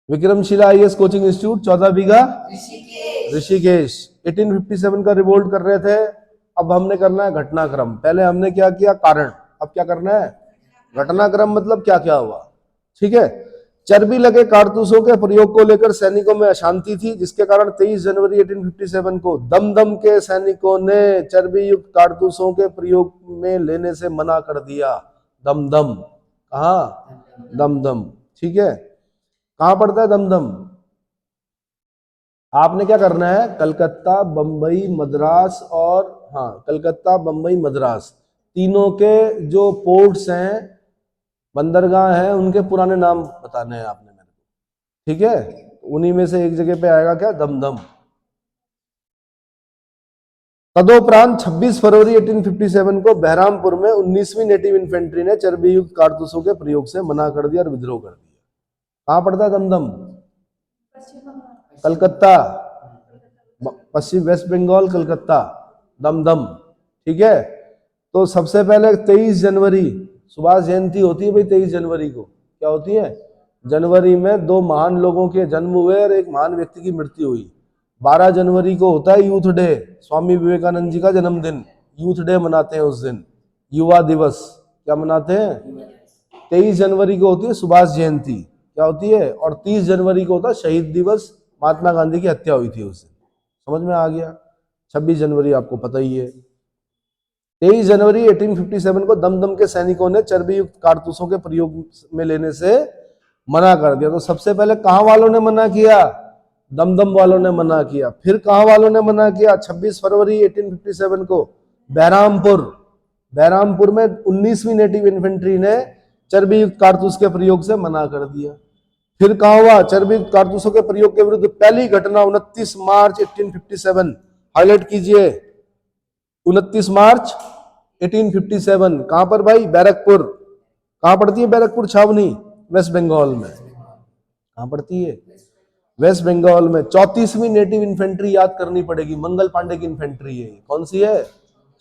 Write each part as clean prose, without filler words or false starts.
Vikramshila IAS coaching institute 14 बीघा ऋषिकेश। 1857 का revolt कर रहे थे। अब हमने करना है घटनाक्रम। पहले हमने क्या किया, कारण। अब क्या करना है, घटनाक्रम, मतलब क्या क्या हुआ। ठीक है। चर्बी लगे कारतूसों के प्रयोग को लेकर सैनिकों में अशांति थी, जिसके कारण 23 जनवरी 1857 को दमदम के सैनिकों ने चर्बी युक्त कारतूसों के प्रयोग में लेने से मना कर दिया। दमदम, कहा, दमदम। ठीक है। कहां पड़ता है दमदम? आपने क्या करना है, कलकत्ता, बंबई, मद्रास और, हाँ, कलकत्ता, बंबई, मद्रास, तीनों के जो पोर्ट्स हैं, बंदरगाह हैं, उनके पुराने नाम बताने हैं आपने मेरे को। ठीक है। उन्हीं में से एक जगह पे आएगा क्या, दमदम। तदोपरांत 26 फरवरी 1857 को बहरामपुर में 19वीं नेटिव इन्फेंट्री ने चर्बी युक्त कारतूसों के प्रयोग से मना कर दिया और विद्रोह कर दिया। कहां पड़ता है दमदम? कलकत्ता, पश्चिम वेस्ट बंगाल, कलकत्ता, दमदम। ठीक है। तो सबसे पहले 23 जनवरी सुभाष जयंती होती है भाई। 23 जनवरी को क्या होती है? जनवरी में दो महान लोगों के जन्म हुए और एक महान व्यक्ति की मृत्यु हुई। 12 जनवरी को होता है यूथ डे, स्वामी विवेकानंद जी का जन्मदिन। यूथ डे मनाते हैं उस दिन, युवा दिवस। क्या मनाते हैं? 23 जनवरी को होती है सुभाष जयंती, क्या होती है, और 30 जनवरी को होता है शहीद दिवस। महात्मा गांधी की हत्या हुई थी उस दिन। समझ में आ गया? 26 जनवरी आपको पता ही है। 23 जनवरी 1857 को दमदम के सैनिकों ने चर्बी युक्त कारतूसों के प्रयोग में लेने से मना कर दिया। तो सबसे पहले कहां वालों ने मना किया? दमदम वालों ने मना किया। फिर कहां वालों ने मना किया? 26 फरवरी 1857 को बहरामपुर, बहरामपुर में 19वीं नेटिव इन्फेंट्री ने चर्बी युक्त कारतूस के प्रयोग से मना कर दिया। फिर कहां हुआ चर्बी युक्त कारतूसों के प्रयोग के विरुद्ध पहली घटना 29 मार्च 1857। हाईलाइट कीजिए, 29 मार्च 1857। कहां पर भाई? बैरकपुर। कहां पड़ती है बैरकपुर छावनी? वेस्ट बंगाल में। कहां पड़ती है? वेस्ट बंगाल में। 34वीं नेटिव इन्फेंट्री याद करनी पड़ेगी, मंगल पांडे की इन्फेंट्री है। कौन सी है?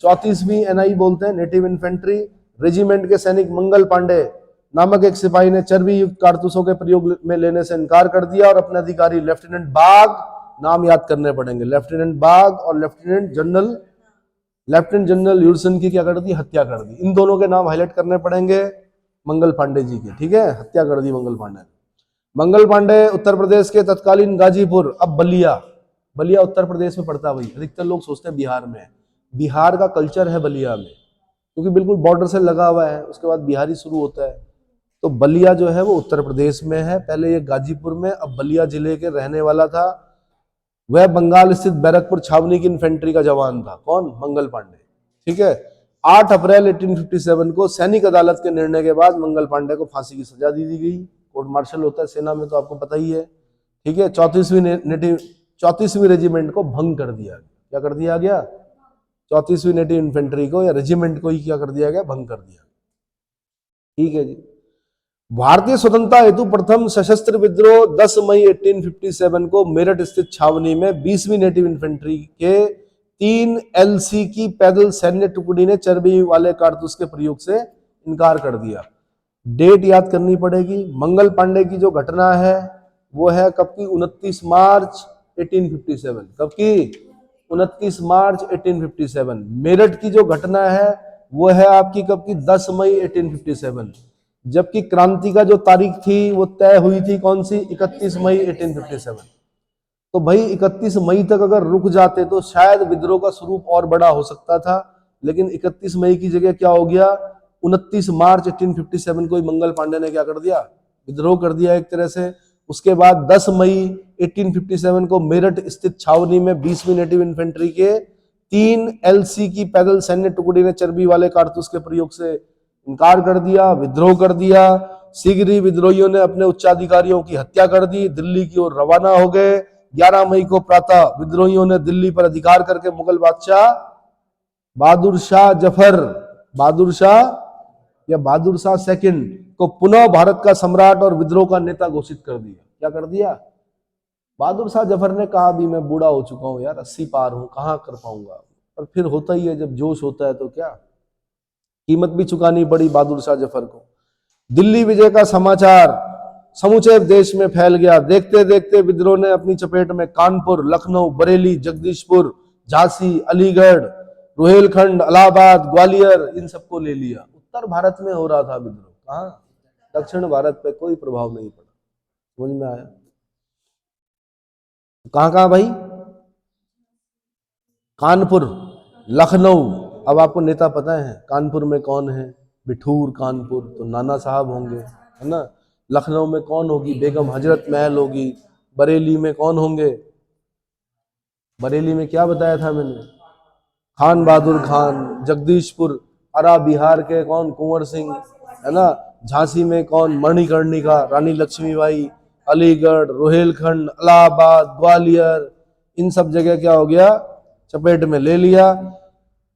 34वीं एनआई बोलते हैं, नेटिव इन्फेंट्री रेजिमेंट के सैनिक मंगल पांडे नामक एक सिपाही ने चर्बी युक्त कारतूसों के प्रयोग में लेने से इनकार कर दिया और अपने अधिकारी लेफ्टिनेंट बाग, नाम याद करने पड़ेंगे, लेफ्टिनेंट बाग और लेफ्टिनेंट जनरल ह्यूडसन की क्या कर दी? हत्या कर दी। इन दोनों के नाम हाईलाइट करने पड़ेंगे, मंगल पांडे जी के। ठीक है। हत्या कर दी मंगल पांडे। मंगल पांडे उत्तर प्रदेश के तत्कालीन गाजीपुर, अब बलिया, बलिया उत्तर प्रदेश में पड़ता है भाई। अधिकतर लोग सोचते हैं बिहार में है। बिहार का कल्चर है बलिया में, क्योंकि बिल्कुल बॉर्डर से लगा हुआ है, उसके बाद बिहारी शुरू होता है। तो बलिया जो है वो उत्तर प्रदेश में है। पहले ये गाजीपुर में, अब बलिया जिले के रहने वाला था। वह बंगाल स्थित बैरकपुर छावनी की इन्फेंट्री का जवान था। कौन? मंगल पांडे। ठीक है। 8 अप्रैल 1857 को सैनिक अदालत के निर्णय के बाद मंगल पांडे को फांसी की सजा दी गई। कोर्ट मार्शल होता है सेना में, तो आपको पता ही है। ठीक है। 34वीं रेजिमेंट को भंग कर दिया। क्या कर दिया गया? 34वीं नेटिव इन्फेंट्री को या रेजिमेंट को ही क्या कर दिया गया? भंग कर दिया। ठीक है जी। भारतीय स्वतंत्रता हेतु प्रथम सशस्त्र विद्रोह 10 मई 1857 को मेरठ स्थित छावनी में 20वीं नेटिव इन्फेंट्री के 3 LC की पैदल सैन्य टुकड़ी ने चर्बी वाले कारतूस के प्रयोग से इनकार कर दिया। डेट याद करनी पड़ेगी। मंगल पांडे की जो घटना है वो है कब की? 29 मार्च 1857। कब की? 29 मार्च 1857। मेरठ की जो घटना है वो है आपकी कब की? 10 मई 1857। जबकि क्रांति का जो तारीख थी वो तय हुई थी कौन सी? 31 मई 1857। तो भाई 31 मई तक अगर रुक जाते तो शायद विद्रोह का स्वरूप और बड़ा हो सकता था, लेकिन 31 मई की जगह क्या हो गया? 29 मार्च 1857 को ही मंगल पांडे ने क्या कर दिया? विद्रोह कर दिया एक तरह से। उसके बाद 10 मई 1857 को मेरठ स्थित छावनी में 20वीं नेटिव इन्फेंट्री के 3 LC की पैदल सैन्य टुकड़ी ने चर्बी वाले कारतूस के प्रयोग से इनकार कर दिया, विद्रोह कर दिया। शीघ्र ही विद्रोहियों ने अपने उच्चाधिकारियों की हत्या कर दी, दिल्ली की ओर रवाना हो गए। 11 मई को प्रातः विद्रोहियों ने दिल्ली पर अधिकार करके मुगल बादशाह बहादुर शाह सेकंड को पुनः भारत का सम्राट और विद्रोह का नेता घोषित कर दिया। क्या कर दिया? बहादुर शाह जफर ने कहा भी मैं बूढ़ा हो चुका हूं यार, 80 पार हूं, कहां कर पाऊंगा। पर फिर होता ही है, जब जोश होता है तो क्या, कीमत भी चुकानी पड़ी बहादुर शाह जफर को। दिल्ली विजय का समाचार समूचे देश में फैल गया। देखते देखते विद्रोह ने अपनी चपेट में कानपुर, लखनऊ, बरेली, जगदीशपुर, झांसी, अलीगढ़, रुहेलखंड, इलाहाबाद, ग्वालियर, इन सबको ले लिया। उत्तर भारत में हो रहा था विद्रोह, कहाँ? दक्षिण भारत पे कोई प्रभाव नहीं पड़ा। समझ में आया? कहाँ कहाँ भाई? कानपुर, लखनऊ। अब आपको नेता पता है कानपुर में कौन है? बिठूर कानपुर, तो नाना साहब होंगे, है ना। लखनऊ में कौन होगी? बेगम हजरत महल होगी। बरेली में कौन होंगे? बरेली में क्या बताया था मैंने? खान बहादुर खान। जगदीशपुर, अरा बिहार के कौन? कुंवर सिंह, है ना। झांसी में कौन? मणिकर्णिका, रानी लक्ष्मीबाई। अलीगढ़, रोहेलखंड, इलाहाबाद, ग्वालियर, इन सब जगह क्या हो गया? चपेट में ले लिया।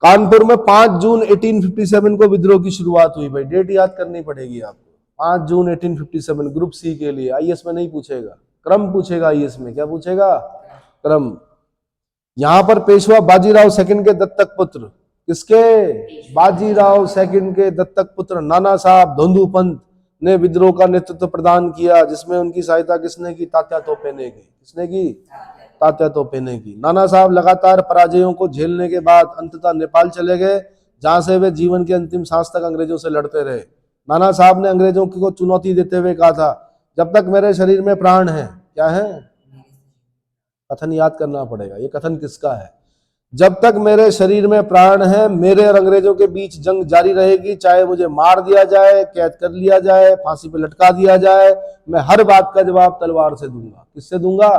कानपुर में 5 जून 1857 को विद्रोह की शुरुआत हुई। भाई डेट याद करनी पड़ेगी आपको। 5 जून 1857, ग्रुप सी के लिए। आईएएस में नहीं पूछेगा, क्रम पूछेगा आईएएस में। क्या पूछेगा? क्रम। यहां पर पेशवा बाजीराव सेकंड के दत्तक पुत्र, किसके? बाजीराव सेकंड के दत्तक पुत्र नाना साहब धोंदू पंत ने विद्रोह का नेतृत्व प्रदान किया, जिसमें उनकी सहायता किसने की? तात्या तोपे ने की। किसने की? तात्या तोपे ने की। नाना साहब लगातार पराजयों को झेलने के बाद अंततः नेपाल चले गए, जहां से वे जीवन के अंतिम सांस तक अंग्रेजों से लड़ते रहे। नाना साहब ने अंग्रेजों को चुनौती देते हुए कहा था, जब तक मेरे शरीर में प्राण है। क्या है? कथन याद करना पड़ेगा। ये कथन किसका है? जब तक मेरे शरीर में प्राण है, मेरे और अंग्रेजों के बीच जंग जारी रहेगी। चाहे मुझे मार दिया जाए, कैद कर लिया जाए, फांसी पे लटका दिया जाए, मैं हर बात का जवाब तलवार से दूंगा। किससे दूंगा?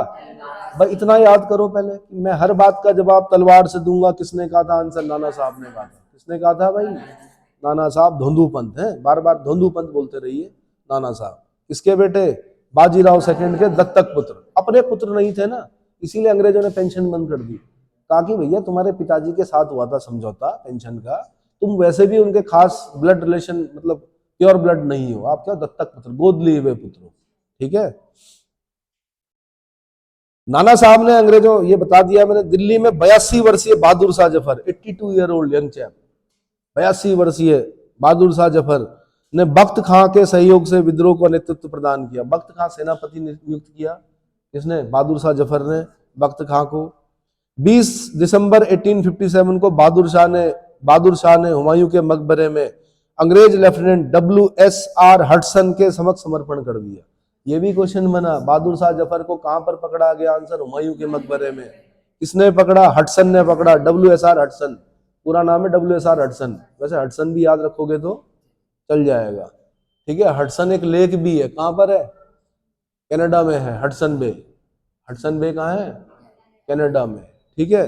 भाई इतना याद करो पहले कि मैं हर बात का जवाब तलवार से दूंगा। किसने कहा था? आंसर नाना साहब ने कहा था। किसने कहा था भाई? नाना साहब धोंदू पंत है। बार बार धोंदू पंत बोलते रहिए। नाना साहब किसके बेटे? बाजीराव सेकंड के दत्तक पुत्र। अपने पुत्र नहीं थे ना, इसीलिए अंग्रेजों ने पेंशन बंद कर दी। ताकि भैया तुम्हारे पिताजी के साथ हुआ था समझौता पेंशन का, तुम वैसे भी उनके खास ब्लड रिलेशन, मतलब प्योर ब्लड नहीं हो, आप क्या दत्तक पुत्र, गोद लिए हुए पुत्र हो। ठीक है। नाना साहब ने अंग्रेजों, ये बता दिया मैंने, दिल्ली में 82 वर्षीय Bahadur Shah Zafar, 82 year old young chap, 82 वर्षीय बहादुर शाह जफर ने बख्त खां के सहयोग से विद्रोह को नेतृत्व प्रदान किया। बख्त खां सेनापति नियुक्त किया। किसने? बहादुर शाह जफर ने बख्त खां को। 20 दिसंबर 1857 को बहादुर शाह ने हुमायूं के मकबरे में अंग्रेज लेफ्टिनेंट WSR हडसन के समक्ष समर्पण कर दिया। ये भी क्वेश्चन बना, बहादुर शाह जफर को कहां पर पकड़ा गया? आंसर हुमायूं के मकबरे में। किसने पकड़ा? हडसन ने पकड़ा। WSR हडसन, पूरा नाम है WSR हडसन। वैसे हडसन भी याद रखोगे तो चल जाएगा। ठीक है। हडसन एक लेक भी है। कहां पर है? कनाडा में है हडसन बे। हडसन बे कहां है? कनाडा में। ठीक है।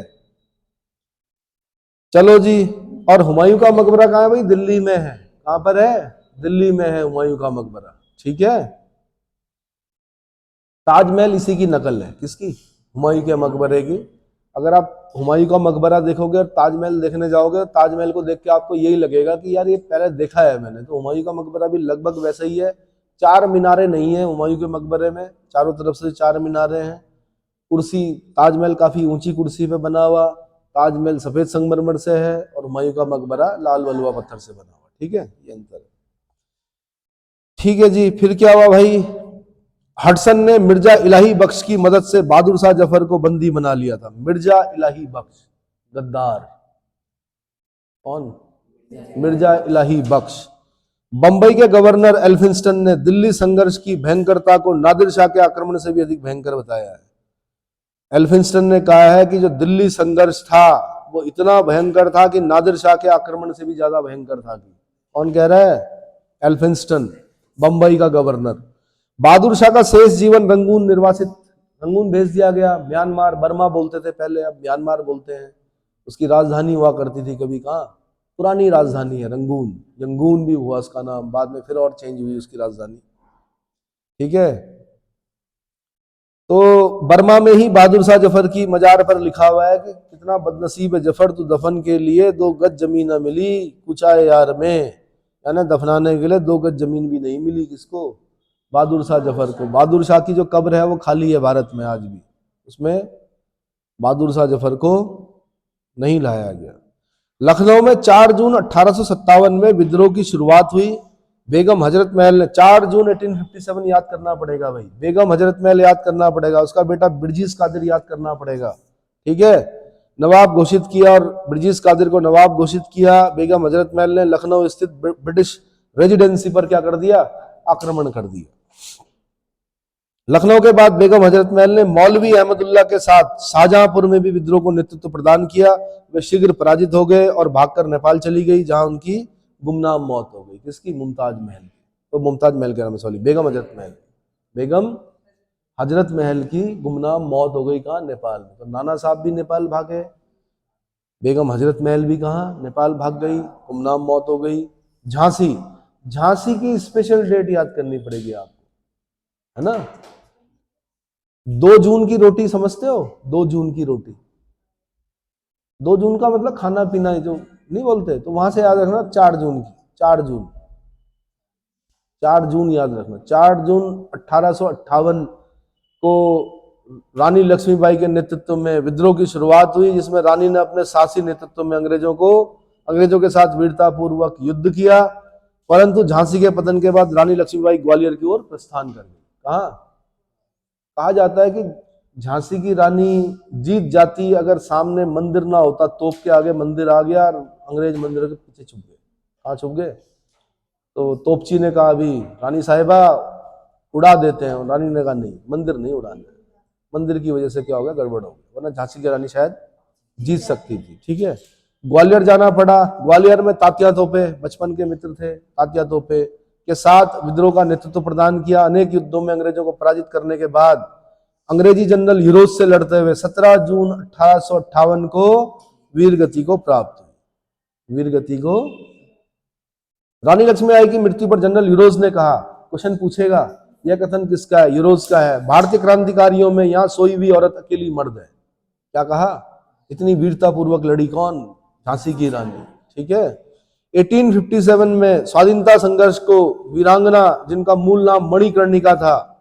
चलो जी। और हुमायूं का मकबरा कहां है भाई? दिल्ली में है। कहां पर है? दिल्ली में है हुमायूं का मकबरा। ठीक है। ताजमहल इसी की नकल है। किसकी? हुमायूं के मकबरे की। अगर आप हुमायूं का मकबरा देखोगे और ताजमहल देखने जाओगे, ताजमहल को देख के आपको यही लगेगा कि यार ये पहले देखा है मैंने। तो हुमायूं का मकबरा भी लगभग वैसा ही है। 4 मीनारें नहीं है हुमायूं के मकबरे में, चारों तरफ से 4 मीनारें हैं। कुर्सी, ताजमहल काफी ऊंची कुर्सी पे बना हुआ, ताजमहल सफेद संगमरमर से है और हुमायूं का मकबरा लाल वलुआ पत्थर से बना हुआ। ठीक है, ये अंतर है। ठीक है जी। फिर क्या हुआ भाई? हडसन ने मिर्जा इलाही बख्श की मदद से बहादुर शाह जफर को बंदी बना लिया था। मिर्जा इलाही बख्श, गद्दार। कौन? मिर्जा इलाही बख्श। बंबई के गवर्नर एल्फिंस्टन ने दिल्ली संघर्ष की भयंकरता को नादिर शाह के आक्रमण से भी अधिक भयंकर बताया है। एल्फिंस्टन ने कहा है कि जो दिल्ली संघर्ष था वो इतना भयंकर था कि नादिर शाह के आक्रमण से भी ज्यादा भयंकर था। कौन कह रहा है? एल्फिंस्टन, बंबई का गवर्नर। बहादुर शाह का शेष जीवन रंगून भेज दिया गया। म्यांमार, बर्मा बोलते थे पहले, अब म्यांमार बोलते हैं। उसकी राजधानी हुआ करती थी कभी, कहाँ? पुरानी राजधानी है रंगून, यंगून भी हुआ उसका नाम, बाद में फिर और चेंज हुई उसकी राजधानी। ठीक है। तो बर्मा में ही बहादुर शाह जफर की मजार पर लिखा हुआ है कि कितना बदनसीब है जफर, तू दफन के लिए 2 गज जमीन न मिली कुचाए यार में, यानी दफनाने के लिए 2 गज जमीन भी नहीं मिली। किसको? बहादुर शाह जफर को। बहादुर शाह की जो कब्र है वो खाली है भारत में आज भी, उसमें बहादुर शाह जफर को नहीं लाया गया। लखनऊ में 4 जून 1857 में विद्रोह की शुरुआत हुई। बेगम हजरत महल ने 4 जून 1857 याद करना पड़ेगा भाई, बेगम हजरत महल याद करना पड़ेगा, उसका बेटा ब्रिजेश कादिर याद करना पड़ेगा, ठीक है। नवाब घोषित किया और ब्रिजेश कादिर को नवाब घोषित किया। बेगम हजरत महल ने लखनऊ स्थित ब्रिटिश रेजिडेंसी पर क्या कर दिया, आक्रमण कर दिया। लखनऊ के बाद बेगम हजरत महल ने मौलवी अहमदुल्ला के साथ शाहजहांपुर में भी विद्रोह को नेतृत्व प्रदान किया। वे शीघ्र पराजित हो गए और भागकर नेपाल चली गई, जहां उनकी गुमनाम मौत हो गई। किसकी, मुमताज महल, तो मुमताज महल के नाम में, सॉरी, बेगम हजरत महल, बेगम हजरत महल की गुमनाम मौत हो गई कहाँ, नेपाल में। तो नाना साहब भी नेपाल भागे, बेगम हजरत महल भी कहाँ, नेपाल भाग गई, गुमनाम मौत हो गई। झांसी, झांसी की स्पेशल डेट याद करनी पड़ेगी आपको, है ना। 2 जून की रोटी समझते हो, 2 जून की रोटी, 2 जून का मतलब खाना पीना जो नहीं बोलते, तो वहां से याद रखना 4 जून की, 4 जून, 4 जून याद रखना। 4 जून 1858 को रानी लक्ष्मीबाई के नेतृत्व में विद्रोह की शुरुआत हुई, जिसमें रानी ने अपने साहसी नेतृत्व में अंग्रेजों के साथ वीरतापूर्वक युद्ध किया। परंतु झांसी के पतन के बाद रानी लक्ष्मीबाई ग्वालियर की ओर प्रस्थान कर गई। कहा जाता है कि झांसी की रानी जीत जाती अगर सामने मंदिर ना होता, तोप के आगे मंदिर आ गया और अंग्रेज मंदिर के पीछे छुप गए। कहाँ छुप गए, तो तोपची ने कहा अभी रानी साहिबा उड़ा देते हैं, रानी ने कहा नहीं, मंदिर नहीं उड़ाना, मंदिर की वजह से क्या हो गया, गड़बड़ हो गई, वरना झांसी की रानी शायद जीत सकती थी, ठीक है। ग्वालियर जाना पड़ा। ग्वालियर में तात्या तोपे बचपन के मित्र थे, तात्या तोपे के साथ विद्रोह का नेतृत्व प्रदान किया। अनेक युद्धों में अंग्रेजों को पराजित करने के बाद अंग्रेजी जनरल हीरोज से लड़ते हुए 17 जून 1858 को वीरगति को प्राप्त हुई। वीरगति को रानी लक्ष्मीबाई की मृत्यु पर जनरल हीरोज ने कहा, क्वेश्चन पूछेगा यह कथन किसका है, हीरोज का है, भारतीय क्रांतिकारियों में यहां सोई हुई औरत अकेली मर्द है। क्या कहा, इतनी वीरता पूर्वक लड़ी कौन, झांसी की रानी, ठीक है। 1857 में स्वाधीनता संघर्ष को वीरांगना, जिनका मूल नाम मणिकर्णिका था,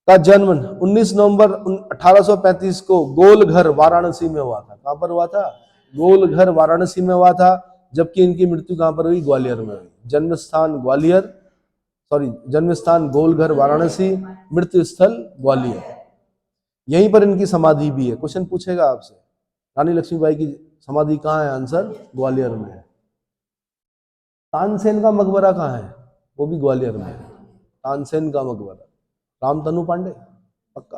का जन्म 19 नवंबर 1835 को गोलघर वाराणसी में हुआ था। कहां पर हुआ था, गोलघर वाराणसी में हुआ था। जबकि इनकी मृत्यु कहां पर हुई, ग्वालियर में हुई। जन्म स्थान गोलघर वाराणसी, मृत्यु स्थल ग्वालियर। यहीं पर इनकी समाधि भी है। क्वेश्चन पूछेगा आपसे, रानी लक्ष्मीबाई की समाधि कहाँ है, आंसर ग्वालियर में है। तानसेन का मकबरा कहाँ है, वो भी ग्वालियर में है, तानसेन का मकबरा। रामतनु पांडे, पक्का,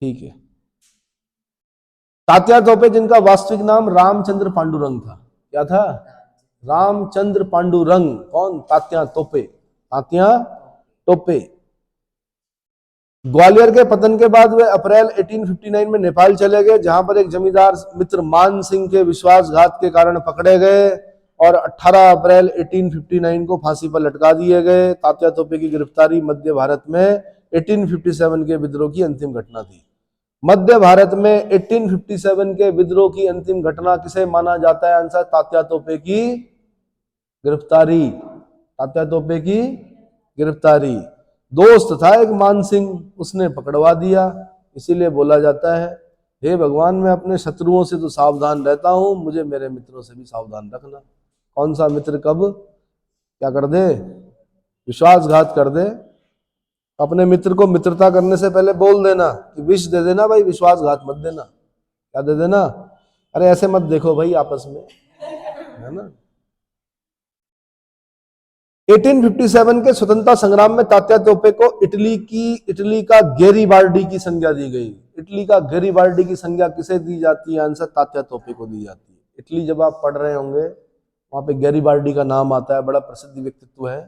ठीक है। तात्या तोपे, जिनका वास्तविक नाम रामचंद्र पांडुरंग था, क्या था, रामचंद्र पांडुरंग। कौन, तात्या तोपे, तात्या तोपे। ग्वालियर के पतन के बाद वे अप्रैल 1859 में नेपाल चले गए, जहां पर एक जमींदार मित्र मान सिंह के विश्वासघात के कारण पकड़े गए और 18 अप्रैल 1859 को फांसी पर लटका दिए गए। तात्या तोपे की गिरफ्तारी मध्य भारत में 1857 के विद्रोह की अंतिम घटना थी। मध्य भारत में 1857 के विद्रोह की अंतिम घटना किसे माना जाता है, आंसर तात्या तोपे की गिरफ्तारी, तात्या तोपे की गिरफ्तारी। दोस्त था एक मान सिंह, उसने पकड़वा दिया, इसीलिए बोला जाता है, हे भगवान, मैं अपने शत्रुओं से तो सावधान रहता हूं, मुझे मेरे मित्रों से भी सावधान रखना। कौन सा मित्र कब क्या कर दे, विश्वासघात कर दे। अपने मित्र को मित्रता करने से पहले बोल देना कि विष दे देना भाई, विश्वासघात मत देना। क्या दे देना, अरे ऐसे मत देखो भाई आपस में, है ना। 1857 के स्वतंत्रता संग्राम में तात्या तोपे को इटली का गैरीबाल्डी की संज्ञा दी गई। इटली का गैरीबाल्डी की संज्ञा किसे दी जाती है, आंसर तात्या तोपे को दी जाती है। इटली जब आप पढ़ रहे होंगे, वहां पे गैरीबाल्डी का नाम आता है, बड़ा प्रसिद्ध व्यक्तित्व है,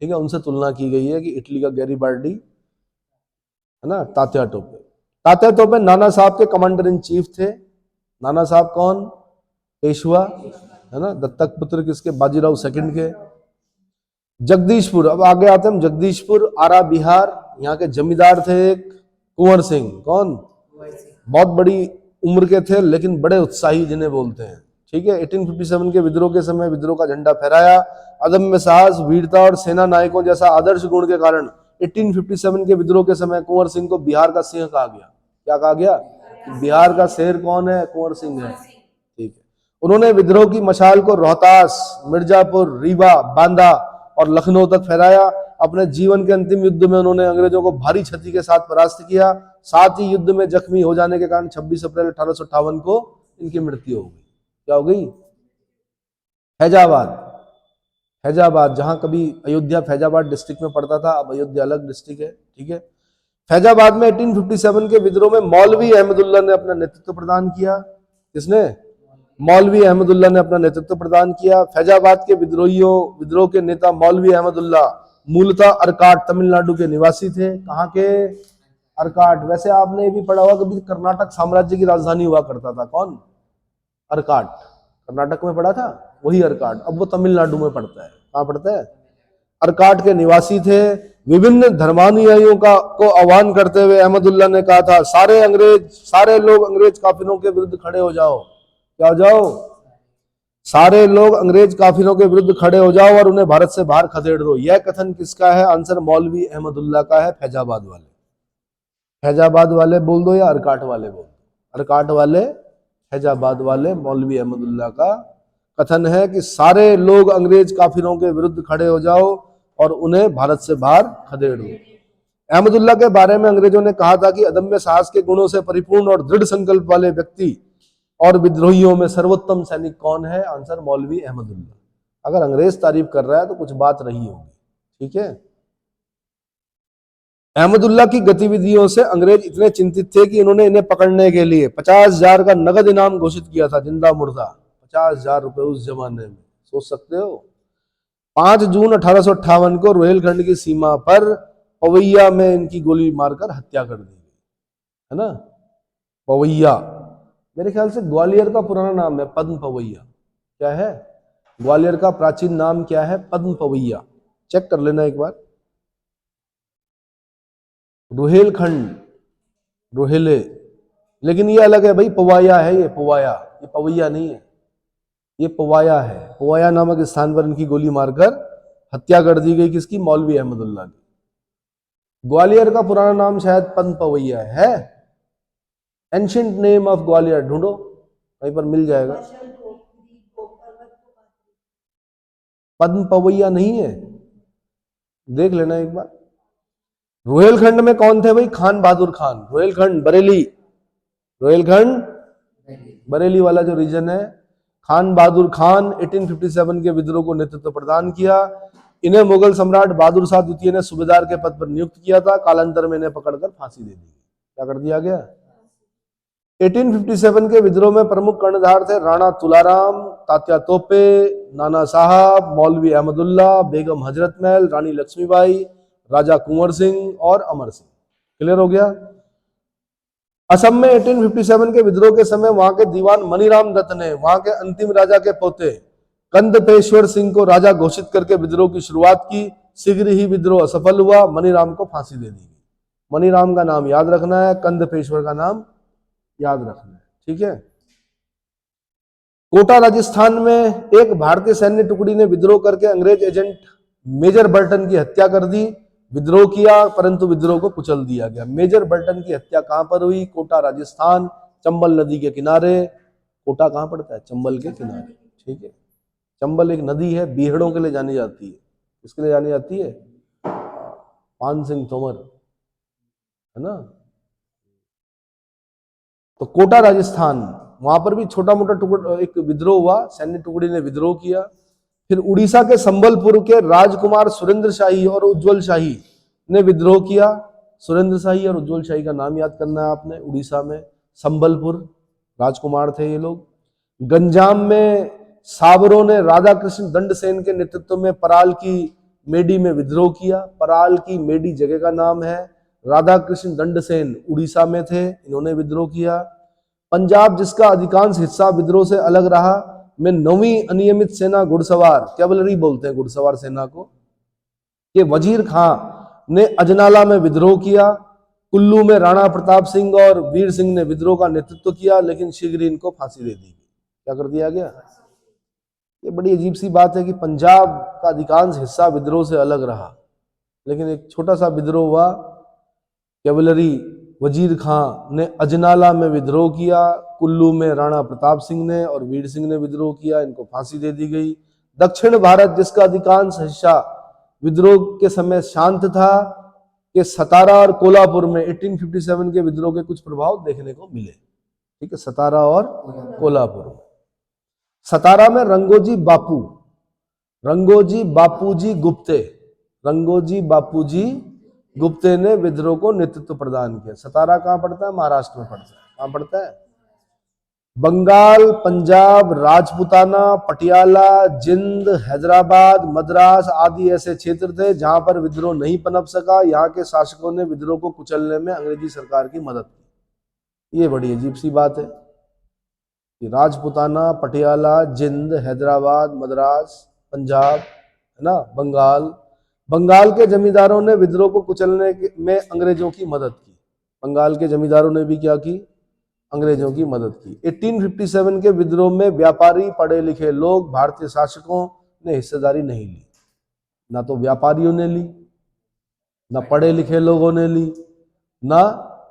ठीक है। उनसे तुलना की गई है कि इटली का गैरीबाल्डी, है ना, तात्या तोपे। तात्या तोपे नाना साहब के कमांडर इन चीफ थे। नाना साहब कौन, पेशवा, है ना, दत्तक पुत्र किसके, बाजीराव सेकंड के। जगदीशपुर, अब आगे आते हैं, जगदीशपुर आरा बिहार, यहाँ के जमींदार थे एक कुंवर सिंह। कौन, बहुत बड़ी उम्र के थे लेकिन बड़े उत्साही जिन्हें बोलते हैं, ठीक है। 1857 के विद्रोह के समय विद्रोह का झंडा फहराया। अदम्य साहस, वीरता और सेना नायकों जैसा आदर्श गुण के कारण 1857 के विद्रोह के समय कुंवर सिंह को बिहार का सिंह कहा गया। क्या कहा गया, बिहार का शेर कौन है, कुंवर सिंह है, ठीक है। उन्होंने विद्रोह की मशाल को रोहतास, मिर्जापुर, रीवा, बांदा और लखनऊ तक फहराया। अपने जीवन के अंतिम युद्ध में उन्होंने अंग्रेजों को भारी क्षति के साथ परास्त किया। साथ ही युद्ध में जख्मी हो जाने के कारण 26 अप्रैल 1858 को इनकी मृत्यु हो गई। क्या हो गई? फैजाबाद, फैजाबाद जहां कभी अयोध्या फैजाबाद डिस्ट्रिक्ट में पड़ता था, अब अयोध्या अलग डिस्ट्रिक्ट है, ठीक है। फैजाबाद में 1857 के विद्रोह में मौलवी अहमदुल्ला ने अपना नेतृत्व प्रदान किया। किसने? मौलवी अहमदुल्ला ने अपना नेतृत्व प्रदान किया। फैजाबाद के विद्रोह के नेता मौलवी अहमदुल्ला मूलतः अर्काट, तमिलनाडु के निवासी थे। कहाँ के? अर्काट। वैसे आपने भी पढ़ा होगा कभी, कर्नाटक साम्राज्य की राजधानी हुआ करता था कौन? अर्काट। कर्नाटक में पढ़ा था, वही अर्काट। अब वो तमिलनाडु में पड़ता है। कहाँ पड़ता है? अर्काट के निवासी थे। विभिन्न धर्मानुयायियों को आह्वान करते हुए अहमदुल्ला ने कहा था, सारे लोग अंग्रेज काफिरों के विरुद्ध खड़े हो जाओ। क्या हो जाओ? सारे लोग अंग्रेज काफिरों के विरुद्ध खड़े हो जाओ और उन्हें भारत से बाहर खदेड़ दो। यह कथन किसका है? आंसर मौलवी अहमदुल्ला का है। फैजाबाद वाले, फैजाबाद वाले बोल दो या अर्काट वाले बोल दो? अर्काट वाले, फैजाबाद वाले, मौलवी अहमदुल्ला का कथन है कि सारे लोग अंग्रेज काफिरों के विरुद्ध खड़े हो जाओ और उन्हें भारत से बाहर खदेड़ दो। अहमदुल्ला के बारे में अंग्रेजों ने कहा था कि अदम्य साहस के गुणों से परिपूर्ण और दृढ़ संकल्प वाले व्यक्ति और विद्रोहियों में सर्वोत्तम सैनिक कौन है? आंसर मौलवी अहमदुल्ला। अगर अंग्रेज तारीफ कर रहा है तो कुछ बात रही होगी, ठीक है। अहमदुल्ला की गतिविधियों से अंग्रेज इतने चिंतित थे कि इन्होंने इन्हें पकड़ने के लिए 50,000 का नगद इनाम घोषित किया था, जिंदा मुर्दा। 50,000 रुपए उस जमाने में, सोच सकते हो। 5 जून 1858 को रोहिलखंड की सीमा पर पवैया में इनकी गोली मारकर हत्या कर दी गई, है ना। पवैया मेरे ख्याल से ग्वालियर का पुराना नाम है, पद्म पवैया। क्या है? ग्वालियर का प्राचीन नाम क्या है? पद्म पवैया। चेक कर लेना एक बार। रोहिलखंड, रोहिले, लेकिन ये अलग है भाई, पवाया है ये, पवाया, ये पवैया नहीं है, ये पवाया है। पवाया नामक स्थान पर इनकी गोली मारकर हत्या कर दी गई। किसकी? मौलवी अहमदुल्ला की। ग्वालियर का पुराना नाम शायद पद्म पवैया है। एंशिएंट नेम ऑफ ग्वालियर ढूंढो, कहीं पर मिल जाएगा। पद्म पवैया नहीं है, देख लेना एक बार। रोहिलखंड में कौन थे भाई? खान बहादुर खान। रोहिलखंड बरेली, रोहिलखंड बरेली वाला जो रीजन है, खान बहादुर खान 1857 के विद्रोह को नेतृत्व प्रदान किया। इन्हें मुगल सम्राट बहादुर शाह द्वितीय ने सूबेदार के पद पर नियुक्त किया था। कालांतर में इन्हें पकड़कर फांसी दे दी। क्या कर दिया गया? 1857 के विद्रोह में प्रमुख कर्णधार थे राणा तुलाराम, तात्या तोपे, नाना साहब, मौलवी अहमदुल्ला, बेगम हजरत महल, रानी लक्ष्मीबाई, राजा कुंवर सिंह और अमर सिंह। क्लियर हो गया। असम में 1857 के विद्रोह के समय वहां के दीवान मनीराम दत्त ने वहां के अंतिम राजा के पोते कंदपेश्वर सिंह को राजा घोषित करके विद्रोह की शुरुआत की। शीघ्र ही विद्रोह असफल हुआ, मनीराम को फांसी दे दी गई। मनीराम का नाम याद रखना है, कंदपेश्वर का नाम याद रखना है, ठीक है। कोटा राजस्थान में एक भारतीय सैन्य टुकड़ी ने विद्रोह करके अंग्रेज एजेंट मेजर बर्टन की हत्या कर दी। विद्रोह किया परंतु विद्रोह को कुचल दिया गया। मेजर बर्टन की हत्या कहां पर हुई? कोटा राजस्थान, चंबल नदी के किनारे। कोटा कहां पड़ता है? चंबल के किनारे, ठीक है। चंबल एक नदी है, बीहड़ों के लिए जानी जाती है। किसके लिए जानी जाती है? पान सिंह तोमर, है ना। तो कोटा राजस्थान, वहां पर भी छोटा मोटा एक विद्रोह हुआ, सैन्य टुकड़ी ने विद्रोह किया। फिर उड़ीसा के संबलपुर के राजकुमार सुरेंद्र शाही और उज्जवल शाही ने विद्रोह किया। सुरेंद्र शाही और उज्जवल शाही का नाम याद करना है आपने। उड़ीसा में संबलपुर राजकुमार थे ये लोग। गंजाम में सावरों ने राधा कृष्ण दंडसेन के नेतृत्व में पराल की मेडी में विद्रोह किया। पराल की मेडी जगह का नाम है। राधा कृष्ण दंडसेन उड़ीसा में थे, इन्होंने विद्रोह किया। पंजाब, जिसका अधिकांश हिस्सा विद्रोह से अलग रहा, में 9वीं अनियमित सेना घुड़सवार, कैवलरी बोलते हैं घुड़सवार सेना को, कि वजीर खां ने अजनाला में विद्रोह किया। कुल्लू में राणा प्रताप सिंह और वीर सिंह ने विद्रोह का नेतृत्व किया, लेकिन शीघ्र ही इनको फांसी दे दी। क्या कर दिया गया? ये बड़ी अजीब सी बात है कि पंजाब का अधिकांश हिस्सा विद्रोह से अलग रहा, लेकिन एक छोटा सा विद्रोह हुआ कैवलरी वजीर खां ने अजनाला में विद्रोह किया, कुल्लू में राणा प्रताप सिंह ने और वीर सिंह ने विद्रोह किया, इनको फांसी दे दी गई। दक्षिण भारत जिसका अधिकांश हिस्सा विद्रोह के समय शांत था, कि सतारा और कोल्हापुर में 1857 के विद्रोह के कुछ प्रभाव देखने को मिले। ठीक है, सतारा और कोल्हापुर में। सतारा में रंगोजी बापूजी गुप्ते, रंगोजी बापूजी गुप्ते ने विद्रोह को नेतृत्व प्रदान किया। सतारा कहां पड़ता है? महाराष्ट्र में पड़ता है। कहां पड़ता है? बंगाल, पंजाब, राजपुताना, पटियाला, जिंद, हैदराबाद, मद्रास आदि ऐसे क्षेत्र थे जहां पर विद्रोह नहीं पनप सका। यहाँ के शासकों ने विद्रोह को कुचलने में अंग्रेजी सरकार की मदद की। ये बड़ी अजीब सी बात है कि राजपुताना, पटियाला, जिंद, हैदराबाद, मद्रास, पंजाब, है ना, बंगाल के जमींदारों ने विद्रोह को कुचलने में अंग्रेजों की मदद की। बंगाल के जमींदारों ने भी क्या की? अंग्रेजों की मदद की। 1857 के विद्रोह में व्यापारी, पढ़े लिखे लोग, भारतीय शासकों ने हिस्सेदारी नहीं ली। ना तो व्यापारियों ने ली, ना पढ़े लिखे लोगों ने ली, ना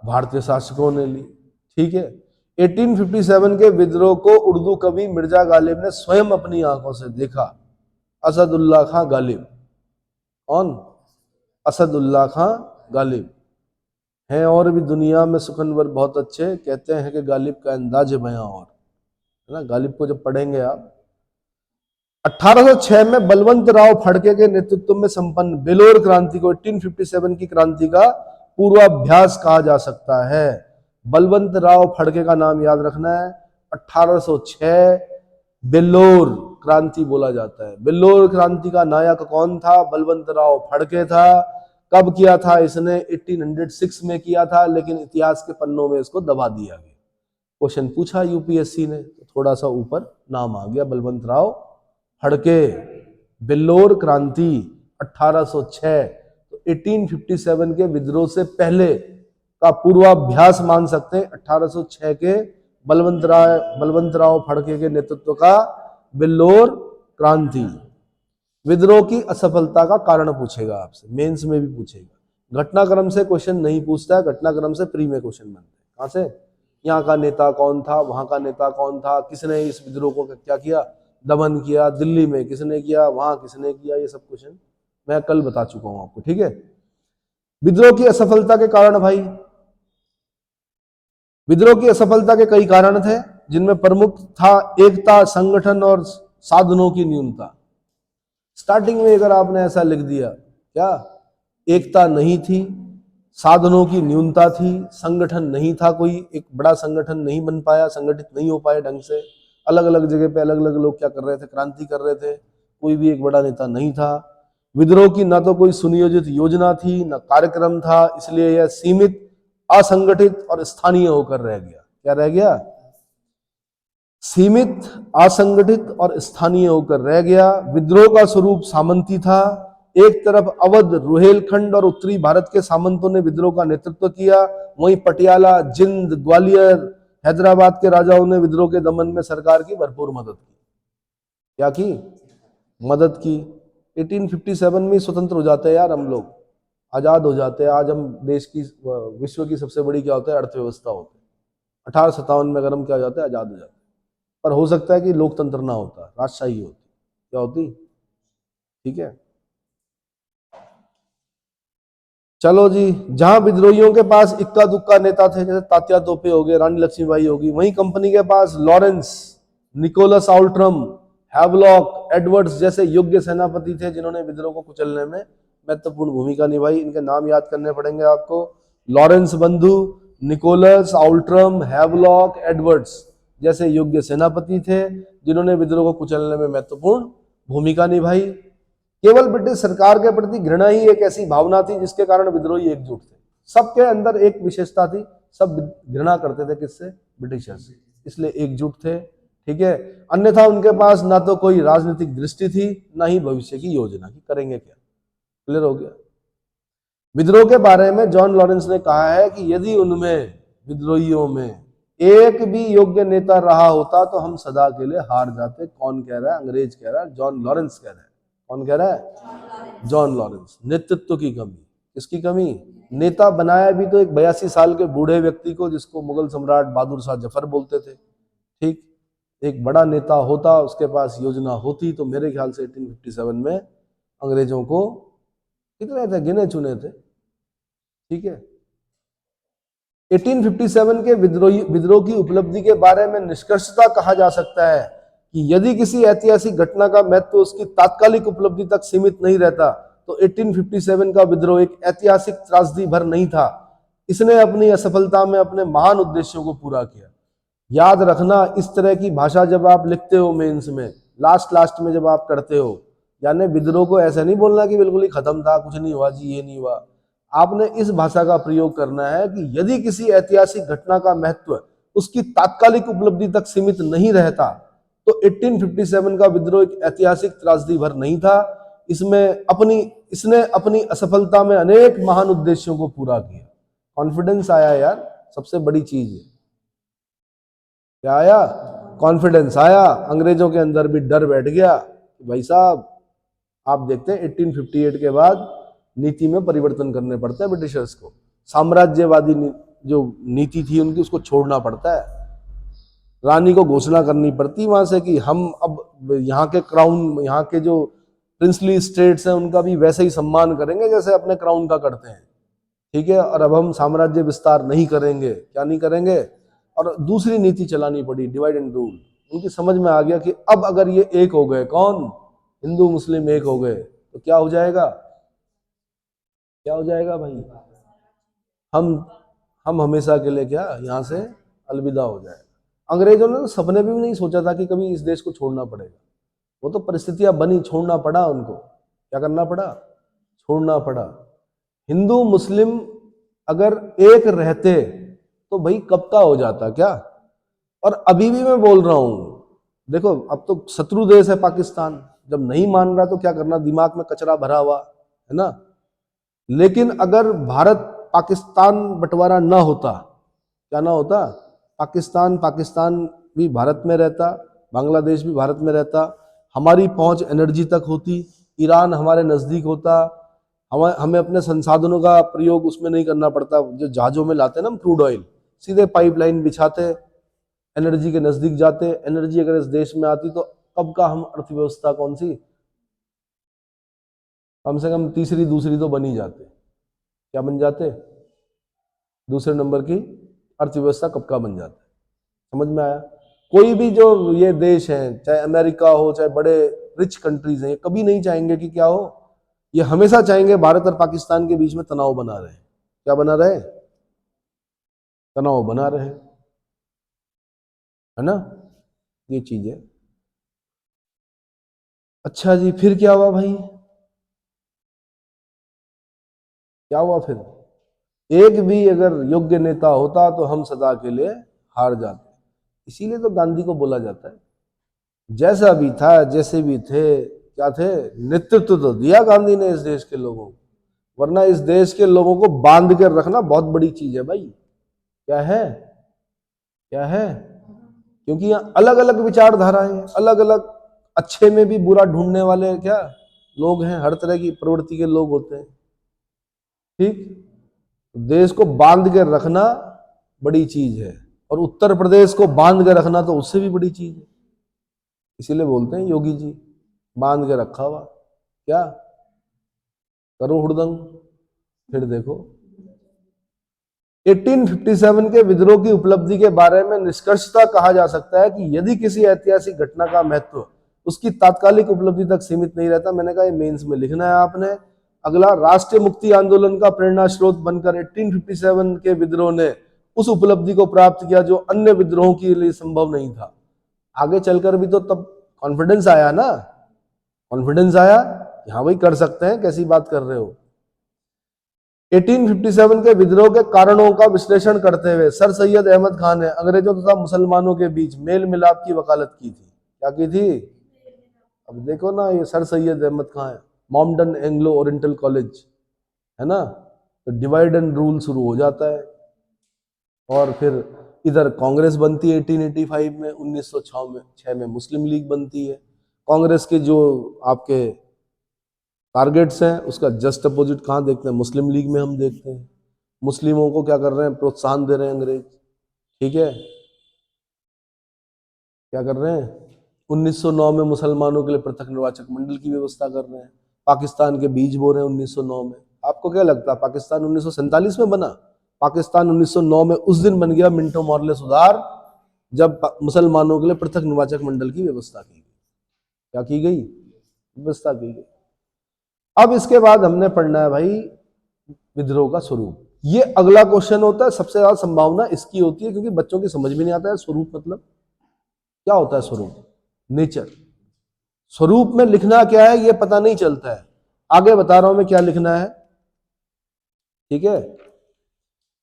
भारतीय शासकों ने ली। ठीक है, 1857 के विद्रोह को उर्दू कवि मिर्जा गालिब ने स्वयं अपनी आंखों से देखा। असदुल्ला खां गालिब। कौन? असदुल्ला खां गालिब हैं। और भी दुनिया में सुखनवर बहुत अच्छे, कहते हैं कि गालिब का अंदाज बयां और, है ना। गालिब को जब पढ़ेंगे आप, 1806 में बलवंत राव फड़के के नेतृत्व में संपन्न बेलोर क्रांति को 1857 की क्रांति का पूर्वाभ्यास कहा जा सकता है। बलवंत राव फड़के का नाम याद रखना है। 1806 बेल्लोर क्रांति बोला जाता है। बेल्लोर क्रांति का नायक कौन था? बलवंत राव फड़के था। कब किया था इसने? 1806 में किया था, लेकिन इतिहास के पन्नों में इसको दबा दिया गया। क्वेश्चन पूछा यूपीएससी ने, तो थोड़ा सा ऊपर नाम आ गया, बलवंत राव फड़के। बेल्लोर क्रांति 1806, तो 1857 के विद्रोह से पहले का पूर्वाभ्यास मान सकते हैं। 1806 के बलवंत राव फड़के के नेतृत्व का बेल्लोर क्रांति। विद्रोह की असफलता का कारण पूछेगा आपसे, मेंस में भी पूछेगा। घटनाक्रम से क्वेश्चन नहीं पूछता है, घटनाक्रम से प्री में क्वेश्चन बनते हैं। कहां से? यहाँ का नेता कौन था, वहां का नेता कौन था, किसने इस विद्रोह को क्या किया? दमन किया। दिल्ली में किसने किया, वहां किसने किया, ये सब क्वेश्चन मैं कल बता चुका हूं आपको। ठीक है, विद्रोह की असफलता के कारण भाई, विद्रोह की असफलता के कई कारण थे, जिनमें प्रमुख था एकता, संगठन और साधनों की न्यूनता। स्टार्टिंग में अगर आपने ऐसा लिख दिया, क्या एकता नहीं थी, साधनों की न्यूनता थी, संगठन नहीं था, कोई एक बड़ा संगठन नहीं बन पाया, संगठित नहीं हो पाए ढंग से, अलग अलग जगह पे अलग अलग लोग क्या कर रहे थे? क्रांति कर रहे थे, कोई भी एक बड़ा नेता नहीं था। विद्रोह की ना तो कोई सुनियोजित योजना थी, ना कार्यक्रम था, इसलिए यह सीमित, असंगठित और स्थानीय होकर रह गया। क्या रह गया? सीमित, असंगठित और स्थानीय होकर रह गया। विद्रोह का स्वरूप सामंती था। एक तरफ अवध, रुहेलखंड और उत्तरी भारत के सामंतों ने विद्रोह का नेतृत्व किया, वहीं पटियाला, जिंद, ग्वालियर, हैदराबाद के राजाओं ने विद्रोह के दमन में सरकार की भरपूर मदद की। क्या की? मदद की। 1857 में स्वतंत्र हो जाते हैं यार हम लोग, आजाद हो जाते हैं। आज हम देश की, विश्व की सबसे बड़ी क्या होता है? अर्थव्यवस्था होती है। 1857 में अगर हम क्या हो जाते हैं? आजाद हो जाते हैं। पर हो सकता है कि लोकतंत्र ना होता, राजशाही होती। क्या होती? ठीक है, चलो जी। जहां विद्रोहियों के पास इक्का दुक्का नेता थे, जैसे तात्या तोपे हो गए, रानी लक्ष्मीबाई होगी, वहीं कंपनी के पास लॉरेंस, निकोलस आउल्ट्रम, हैवलॉक, एडवर्ड्स जैसे योग्य सेनापति थे, जिन्होंने विद्रोह को कुचलने में महत्वपूर्ण भूमिका निभाई। इनके नाम याद करने पड़ेंगे आपको। लॉरेंस बंधु, निकोलस आउल्ट्रम, हैवलॉक, एडवर्ड्स जैसे योग्य सेनापति थे, जिन्होंने विद्रोह को कुचलने में महत्वपूर्ण भूमिका निभाई। केवल ब्रिटिश सरकार के प्रति घृणा ही एक ऐसी भावना थी जिसके कारण विद्रोही एकजुट थे। सबके अंदर एक विशेषता थी, सब घृणा करते थे किससे? ब्रिटिशर्स से, इसलिए एकजुट थे। ठीक है, अन्यथा उनके पास ना तो कोई राजनीतिक दृष्टि थी, ना ही भविष्य की योजना की करेंगे क्या। क्लियर हो गया? विद्रोह के बारे में जॉन लॉरेंस ने कहा है कि यदि उनमें, विद्रोहियों में, एक भी योग्य नेता रहा होता तो हम सदा के लिए हार जाते। कौन कह रहा है? अंग्रेज कह रहा है, जॉन लॉरेंस कह रहा है। कौन कह रहा है? John Lawrence. नेतृत्व की कमी। किसकी कमी? नेता बनाया भी तो एक 82 साल के बूढ़े व्यक्ति को, जिसको मुगल सम्राट बहादुर शाह जफर बोलते थे। ठीक, एक बड़ा नेता होता, उसके पास योजना होती, तो मेरे ख्याल से 1857 में अंग्रेजों को कितने थे, गिने चुने थे। ठीक है, 1857 के विद्रोह की उपलब्धि के बारे में निष्कर्षता कहा जा सकता है कि यदि किसी ऐतिहासिक घटना का महत्व उसकी तात्कालिक उपलब्धि तक सीमित नहीं रहता, तो 1857 का विद्रोह एक ऐतिहासिक त्रासदी भर नहीं था। इसने अपनी असफलता में अपने महान उद्देश्यों को पूरा किया। याद रखना, इस तरह की भाषा जब आप लिखते हो मेंस में, लास्ट में जब आप करते हो, यानी विद्रोह को ऐसा नहीं बोलना कि बिल्कुल ही खत्म था, कुछ नहीं हुआ जी, ये नहीं हुआ। आपने इस भाषा का प्रयोग करना है कि यदि किसी ऐतिहासिक घटना का महत्व उसकी तात्कालिक उपलब्धि तक सीमित नहीं रहता, तो 1857 का विद्रोह एक ऐतिहासिक त्रासदी भर नहीं था। इसने अपनी असफलता में अनेक महान उद्देश्यों को पूरा किया। कॉन्फिडेंस आया यार, सबसे बड़ी चीज है। क्या आया? कॉन्फिडेंस आया। अंग्रेजों के अंदर भी डर बैठ गया कि भाई साहब, आप देखते हैं 1858 के बाद नीति में परिवर्तन करने पड़ते हैं ब्रिटिशर्स को। साम्राज्यवादी जो नीति थी उनकी, उसको छोड़ना पड़ता है। रानी को घोषणा करनी पड़ती वहां से कि हम अब यहाँ के क्राउन, यहाँ के जो प्रिंसली स्टेट्स हैं उनका भी वैसे ही सम्मान करेंगे जैसे अपने क्राउन का करते हैं। ठीक है, और अब हम साम्राज्य विस्तार नहीं करेंगे। क्या नहीं करेंगे? और दूसरी नीति चलानी पड़ी, डिवाइड एंड रूल। उनकी समझ में आ गया कि अब अगर ये एक हो गए, कौन? हिंदू मुस्लिम एक हो गए, तो क्या हो जाएगा? क्या हो जाएगा भाई? हम हमेशा के लिए क्या यहाँ से अलविदा हो जाएगा। अंग्रेजों ने तो सपने भी नहीं सोचा था कि कभी इस देश को छोड़ना पड़ेगा। वो तो परिस्थितियां बनी, छोड़ना पड़ा उनको। क्या करना पड़ा? छोड़ना पड़ा। हिंदू मुस्लिम अगर एक रहते तो भाई कब का हो जाता क्या। और अभी भी मैं बोल रहा हूं, देखो अब तो शत्रु देश है पाकिस्तान, जब नहीं मान रहा तो क्या करना, दिमाग में कचरा भरा हुआ है ना। लेकिन अगर भारत पाकिस्तान बंटवारा ना होता, क्या ना होता, पाकिस्तान भी भारत में रहता, बांग्लादेश भी भारत में रहता, हमारी पहुंच एनर्जी तक होती, ईरान हमारे नजदीक होता, हमें अपने संसाधनों का प्रयोग उसमें नहीं करना पड़ता। जो जहाजों में लाते ना हम क्रूड ऑयल, सीधे पाइपलाइन बिछाते, एनर्जी के नजदीक जाते। एनर्जी अगर इस देश में आती तो कब का हम अर्थव्यवस्था कौन सी, कम से कम तीसरी दूसरी तो बन ही जाते। क्या बन जाते? दूसरे नंबर की अर्थव्यवस्था कब का बन जाता है। समझ में आया? कोई भी जो ये देश है, चाहे अमेरिका हो, चाहे बड़े रिच कंट्रीज हैं, ये कभी नहीं चाहेंगे कि क्या हो, ये हमेशा चाहेंगे भारत और पाकिस्तान के बीच में तनाव बना रहे। क्या बना रहे? तनाव बना रहे, है ना। ये चीज है। अच्छा जी, फिर क्या हुआ भाई? क्या हुआ फिर? एक भी अगर योग्य नेता होता तो हम सदा के लिए हार जाते। इसीलिए तो गांधी को बोला जाता है, जैसा भी था, जैसे भी थे, क्या थे, नेतृत्व तो दिया गांधी ने इस देश के लोगों को। वरना इस देश के लोगों को बांध कर रखना बहुत बड़ी चीज है भाई। क्या है? क्या है? क्योंकि यहाँ अलग अलग विचारधाराएं, अलग अलग, अच्छे में भी बुरा ढूंढने वाले क्या लोग हैं, हर तरह की प्रवृत्ति के लोग होते हैं। ठीक, देश को बांध के रखना बड़ी चीज है, और उत्तर प्रदेश को बांध के रखना तो उससे भी बड़ी चीज है। इसीलिए बोलते हैं योगी जी बांध के रखा हुआ, क्या करो हुड़दंग। फिर देखो 1857 के विद्रोह की उपलब्धि के बारे में निष्कर्षता कहा जा सकता है कि यदि किसी ऐतिहासिक घटना का महत्व उसकी तात्कालिक उपलब्धि तक सीमित नहीं रहता। मैंने कहा ये मेंस में लिखना है आपने। अगला, राष्ट्रीय मुक्ति आंदोलन का प्रेरणा स्रोत बनकर 1857 के विद्रोह ने उस उपलब्धि को प्राप्त किया जो अन्य विद्रोहों के लिए संभव नहीं था। आगे चलकर भी तो तब कॉन्फिडेंस आया ना, कॉन्फिडेंस आया, हाँ भाई कर सकते हैं, कैसी बात कर रहे हो। 1857 के विद्रोह के कारणों का विश्लेषण करते हुए सर सैयद अहमद खान ने अंग्रेजों तथा मुसलमानों के बीच मेल मिलाप की वकालत की थी। क्या की थी? अब देखो ना, ये सर सैयद अहमद खान है, मॉम्डन एंग्लो ओरिएंटल कॉलेज, है ना। तो डिवाइड एंड रूल शुरू हो जाता है। और फिर इधर कांग्रेस बनती है 1885 में, 1906 में मुस्लिम लीग बनती है। कांग्रेस के जो आपके टारगेट्स हैं उसका जस्ट अपोजिट कहाँ देखते हैं? मुस्लिम लीग में हम देखते हैं। मुस्लिमों को क्या कर रहे हैं, प्रोत्साहन दे रहे हैं अंग्रेज, ठीक है। क्या कर रहे हैं, 1909 में मुसलमानों के लिए पृथक निर्वाचक मंडल की व्यवस्था कर रहे हैं, पाकिस्तान के बीज बो रहे हैं 1909 में। आपको क्या लगता है पाकिस्तान 1947 में बना? पाकिस्तान 1909 में उस दिन बन गया मिंटो मॉर्ले सुधार, जब मुसलमानों के लिए पृथक निर्वाचक मंडल की व्यवस्था की गई। क्या की गई? व्यवस्था की गई। अब इसके बाद हमने पढ़ना है भाई विद्रोह का स्वरूप। ये अगला क्वेश्चन होता है, सबसे ज्यादा संभावना इसकी होती है, क्योंकि बच्चों की समझ में नहीं आता है स्वरूप मतलब क्या होता है। स्वरूप नेचर, स्वरूप में लिखना क्या है ये पता नहीं चलता है। आगे बता रहा हूं मैं क्या लिखना है, ठीक है।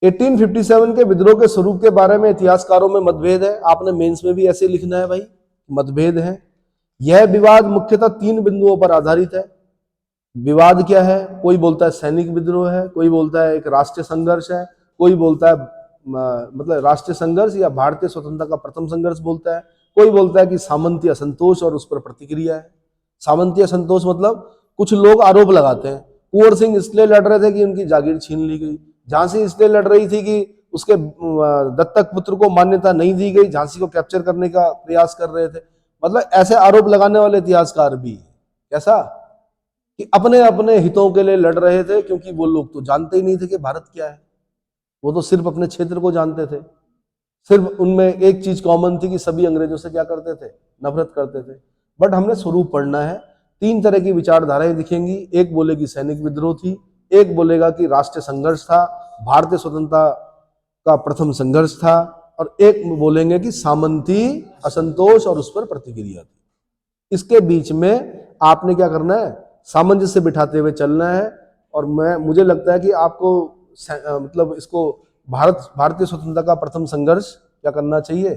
1857 के विद्रोह के स्वरूप के बारे में इतिहासकारों में मतभेद है। आपने मेंस में भी ऐसे लिखना है भाई, मतभेद है। यह विवाद मुख्यतः 3 बिंदुओं पर आधारित है। विवाद क्या है? कोई बोलता है सैनिक विद्रोह है, कोई बोलता है एक राष्ट्रीय संघर्ष है, कोई बोलता है मतलब राष्ट्रीय संघर्ष या भारतीय स्वतंत्रता का प्रथम संघर्ष बोलता है, कोई बोलता है कि सामंतीय असंतोष और उस पर प्रतिक्रिया है। सामंतीय असंतोष मतलब कुछ लोग आरोप लगाते हैं कुंवर सिंह इसलिए लड़ रहे थे कि उनकी जागीर छीन ली गई, झांसी इसलिए लड़ रही थी कि उसके दत्तक पुत्र को मान्यता नहीं दी गई, झांसी को कैप्चर करने का प्रयास कर रहे थे। मतलब ऐसे आरोप लगाने वाले इतिहासकार भी, कैसा कि अपने अपने हितों के लिए लड़ रहे थे, क्योंकि वो लोग तो जानते ही नहीं थे कि भारत क्या है, वो तो सिर्फ अपने क्षेत्र को जानते थे। सिर्फ उनमें एक चीज कॉमन थी कि सभी अंग्रेजों से क्या करते थे, नफरत करते थे। बट हमने स्वरूप पढ़ना है। 3 तरह की विचारधाराएं दिखेंगी, एक बोलेगी सैनिक विद्रोह थी, एक बोलेगा कि राष्ट्रीय संघर्ष था, भारतीय स्वतंत्रता का प्रथम संघर्ष था, और एक बोलेंगे कि सामंती असंतोष और उस पर प्रतिक्रिया थी। इसके बीच में आपने क्या करना है, सामंजस्य बिठाते हुए चलना है। और मुझे लगता है कि आपको मतलब इसको भारतीय स्वतंत्रता का प्रथम संघर्ष क्या करना चाहिए।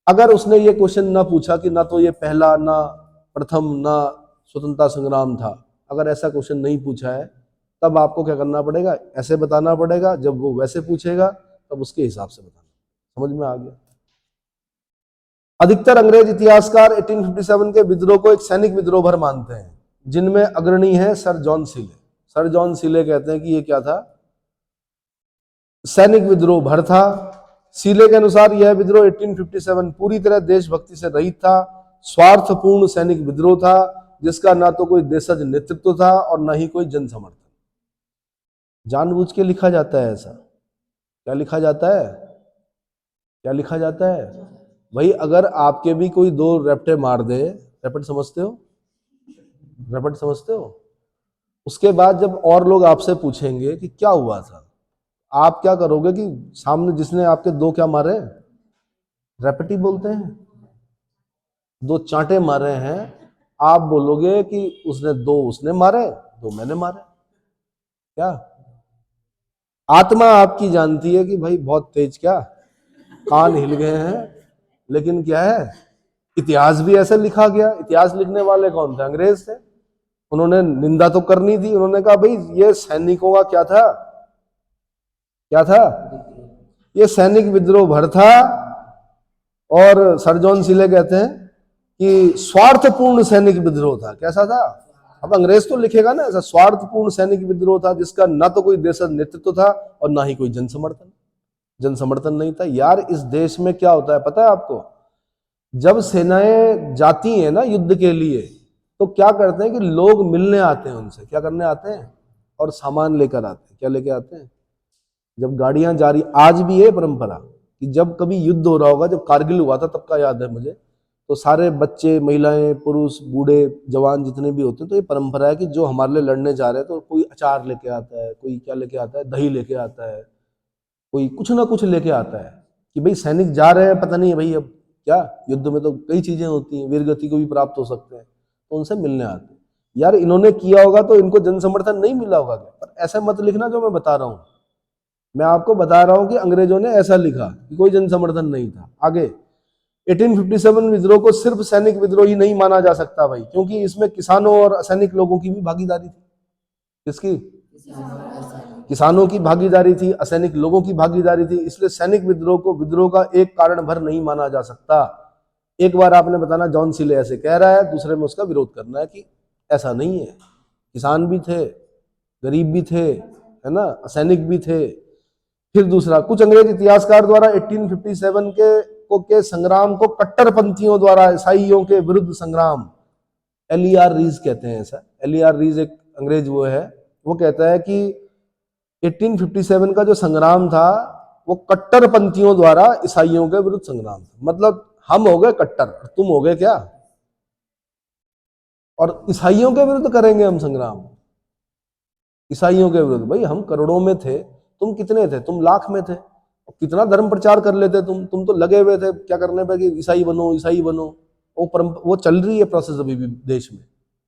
अगर उसने ये क्वेश्चन ना पूछा कि ना तो ये पहला, ना प्रथम, ना स्वतंत्रता संग्राम था, अगर ऐसा क्वेश्चन नहीं पूछा है, तब आपको क्या करना पड़ेगा, ऐसे बताना पड़ेगा। जब वो वैसे पूछेगा तब उसके हिसाब से बताना। समझ में आ गया? अधिकतर अंग्रेज इतिहासकार 1857 के विद्रोह को एक सैनिक विद्रोह भर मानते हैं, जिनमें अग्रणी है सर जॉन सीले। सर जॉन सीले कहते हैं कि ये क्या था, सैनिक विद्रोह भर था। सीले के अनुसार यह विद्रोह 1857 पूरी तरह देशभक्ति से रहित था, स्वार्थपूर्ण सैनिक विद्रोह था, जिसका ना तो कोई देशज नेतृत्व था और ना ही कोई जन समर्थन। जानबूझ के लिखा जाता है ऐसा। क्या लिखा जाता है? क्या लिखा जाता है भाई? अगर आपके भी कोई 2 रैप्टे मार दे, रैपट समझते हो, रैपट समझते हो, उसके बाद जब और लोग आपसे पूछेंगे कि क्या हुआ था, आप क्या करोगे कि सामने जिसने आपके 2 क्या मारे, रैपट ही बोलते हैं, 2 चांटे मारे हैं, आप बोलोगे कि उसने 2 उसने मारे, 2 मैंने मारे। क्या आत्मा आपकी जानती है कि भाई बहुत तेज, क्या कान हिल गए हैं, लेकिन क्या है, इतिहास भी ऐसे लिखा गया। इतिहास लिखने वाले कौन थे? अंग्रेज थे। उन्होंने निंदा तो करनी थी, उन्होंने कहा भाई ये सैनिकों का क्या था, क्या था, ये सैनिक विद्रोह भर था। और सर जॉन सीले कहते हैं कि स्वार्थपूर्ण सैनिक विद्रोह था। कैसा था? अब अंग्रेज तो लिखेगा ना ऐसा, स्वार्थपूर्ण सैनिक विद्रोह था, जिसका ना तो कोई देशज नेतृत्व था और ना ही कोई जन समर्थन नहीं था। यार इस देश में क्या होता है पता है आपको? जब सेनाएं जाती हैं ना युद्ध के लिए, तो क्या करते हैं कि लोग मिलने आते हैं उनसे। क्या करने आते हैं? और सामान लेकर आते हैं। क्या लेके आते हैं? जब गाड़ियां जा रही, आज भी है परंपरा कि जब कभी युद्ध हो रहा होगा, जब कारगिल हुआ था तब का याद है मुझे, तो सारे बच्चे, महिलाएं, पुरुष, बूढ़े, जवान जितने भी होते हैं, तो ये परंपरा है कि जो हमारे लिए लड़ने जा रहे हैं, तो कोई अचार लेके आता है, कोई क्या लेके आता है, दही लेके आता है, कोई कुछ ना कुछ लेके आता है कि भाई सैनिक जा रहे हैं, पता नहीं भाई अब क्या, युद्ध में तो कई चीजें होती हैं, वीरगति को भी प्राप्त हो सकते हैं, तो उनसे मिलने आते हैं। यार इन्होंने किया होगा तो इनको जन समर्थन नहीं मिला होगा क्या? पर ऐसा मत लिखना जो मैं बता रहा हूं। मैं आपको बता रहा हूं कि अंग्रेजों ने ऐसा लिखा कि कोई जन समर्थन नहीं था। आगे 1857 विद्रोह को सिर्फ सैनिक विद्रोह ही नहीं माना जा सकता भाई, क्योंकि इसमें किसानों और असैनिक लोगों की भी भागीदारी थी। किसकी? किसानों की भागीदारी थी, असैनिक लोगों की भागीदारी थी। इसलिए सैनिक विद्रोह को विद्रोह का एक कारण भर नहीं माना जा सकता। एक बार आपने बताना जॉन सीले ऐसे कह रहा है, दूसरे में उसका विरोध करना है कि ऐसा नहीं है, किसान भी थे, गरीब भी थे, है ना, सैनिक भी थे। फिर दूसरा, कुछ अंग्रेज इतिहासकार द्वारा 1857 के संग्राम को कट्टरपंथियों द्वारा ईसाइयों के विरुद्ध संग्राम, एलियार रीज कहते हैं ऐसा, एलियार रीज एक अंग्रेज वो है, वो कहता है कि 1857 का जो संग्राम था वो कट्टरपंथियों द्वारा ईसाइयों के विरुद्ध संग्राम था। मतलब हम हो गए कट्टर, तुम हो गए क्या, और ईसाइयों के विरुद्ध करेंगे हम संग्राम, ईसाइयों के विरुद्ध। भाई हम करोड़ों में थे, तुम कितने थे, तुम लाख में थे, कितना धर्म प्रचार कर लेते तुम तो लगे हुए थे क्या करने पे कि ईसाई बनो ईसाई बनो। वो चल रही है प्रोसेस अभी भी देश में,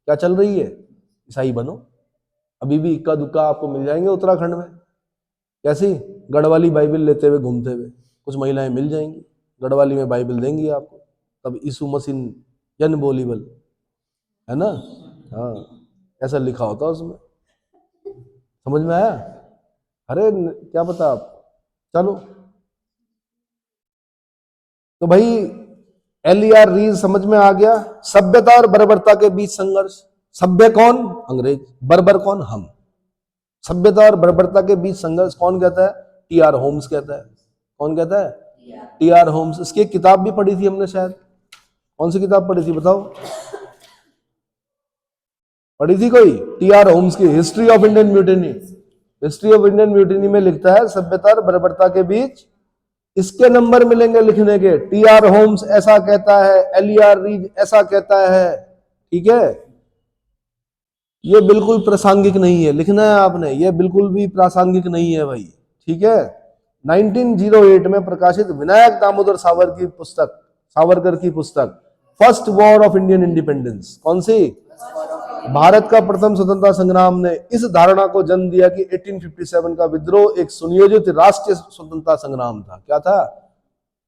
क्या चल रही है, ईसाई बनो। अभी भी इक्का दुक्का आपको मिल जाएंगे उत्तराखंड में, कैसी गढ़वाली बाइबल लेते हुए घूमते हुए कुछ महिलाएं मिल जाएंगी, गढ़वाली में बाइबल देंगी आपको, तब यीशु मसीह जन बोलीबल, है ना। हाँ, ऐसा लिखा होता उसमें, समझ में आया। अरे क्या पता आप, चलो। तो भाई एलियार रीज समझ में आ गया। सभ्यता और बर्बरता के बीच संघर्ष, सभ्य कौन, अंग्रेज, बर्बर कौन, हम। सभ्यता और बर्बरता के बीच संघर्ष कौन कहता है, टी.आर. होम्स कहता है। कौन कहता है, टी.आर. होम्स। इसकी एक किताब भी पढ़ी थी हमने शायद, कौन सी किताब पढ़ी थी बताओ, पढ़ी थी कोई, टी.आर. होम्स की history of Indian mutiny. History of Indian mutiny में लिखता है सभ्यता और बर्बरता के बीच, इसके नंबर मिलेंगे लिखने के, टी.आर. होम्स ऐसा कहता है, एलियार रीज ऐसा कहता है, ठीक है। ये बिल्कुल प्रासंगिक नहीं है, लिखना है आपने, ये बिल्कुल भी प्रासंगिक नहीं है भाई, ठीक है। 1908 में प्रकाशित विनायक दामोदर सावरकर की पुस्तक first war of Indian independence, कौन सी, भारत का प्रथम स्वतंत्रता संग्राम, ने इस धारणा को जन्म दिया कि 1857 का विद्रोह एक सुनियोजित राष्ट्रीय स्वतंत्रता संग्राम था। क्या था,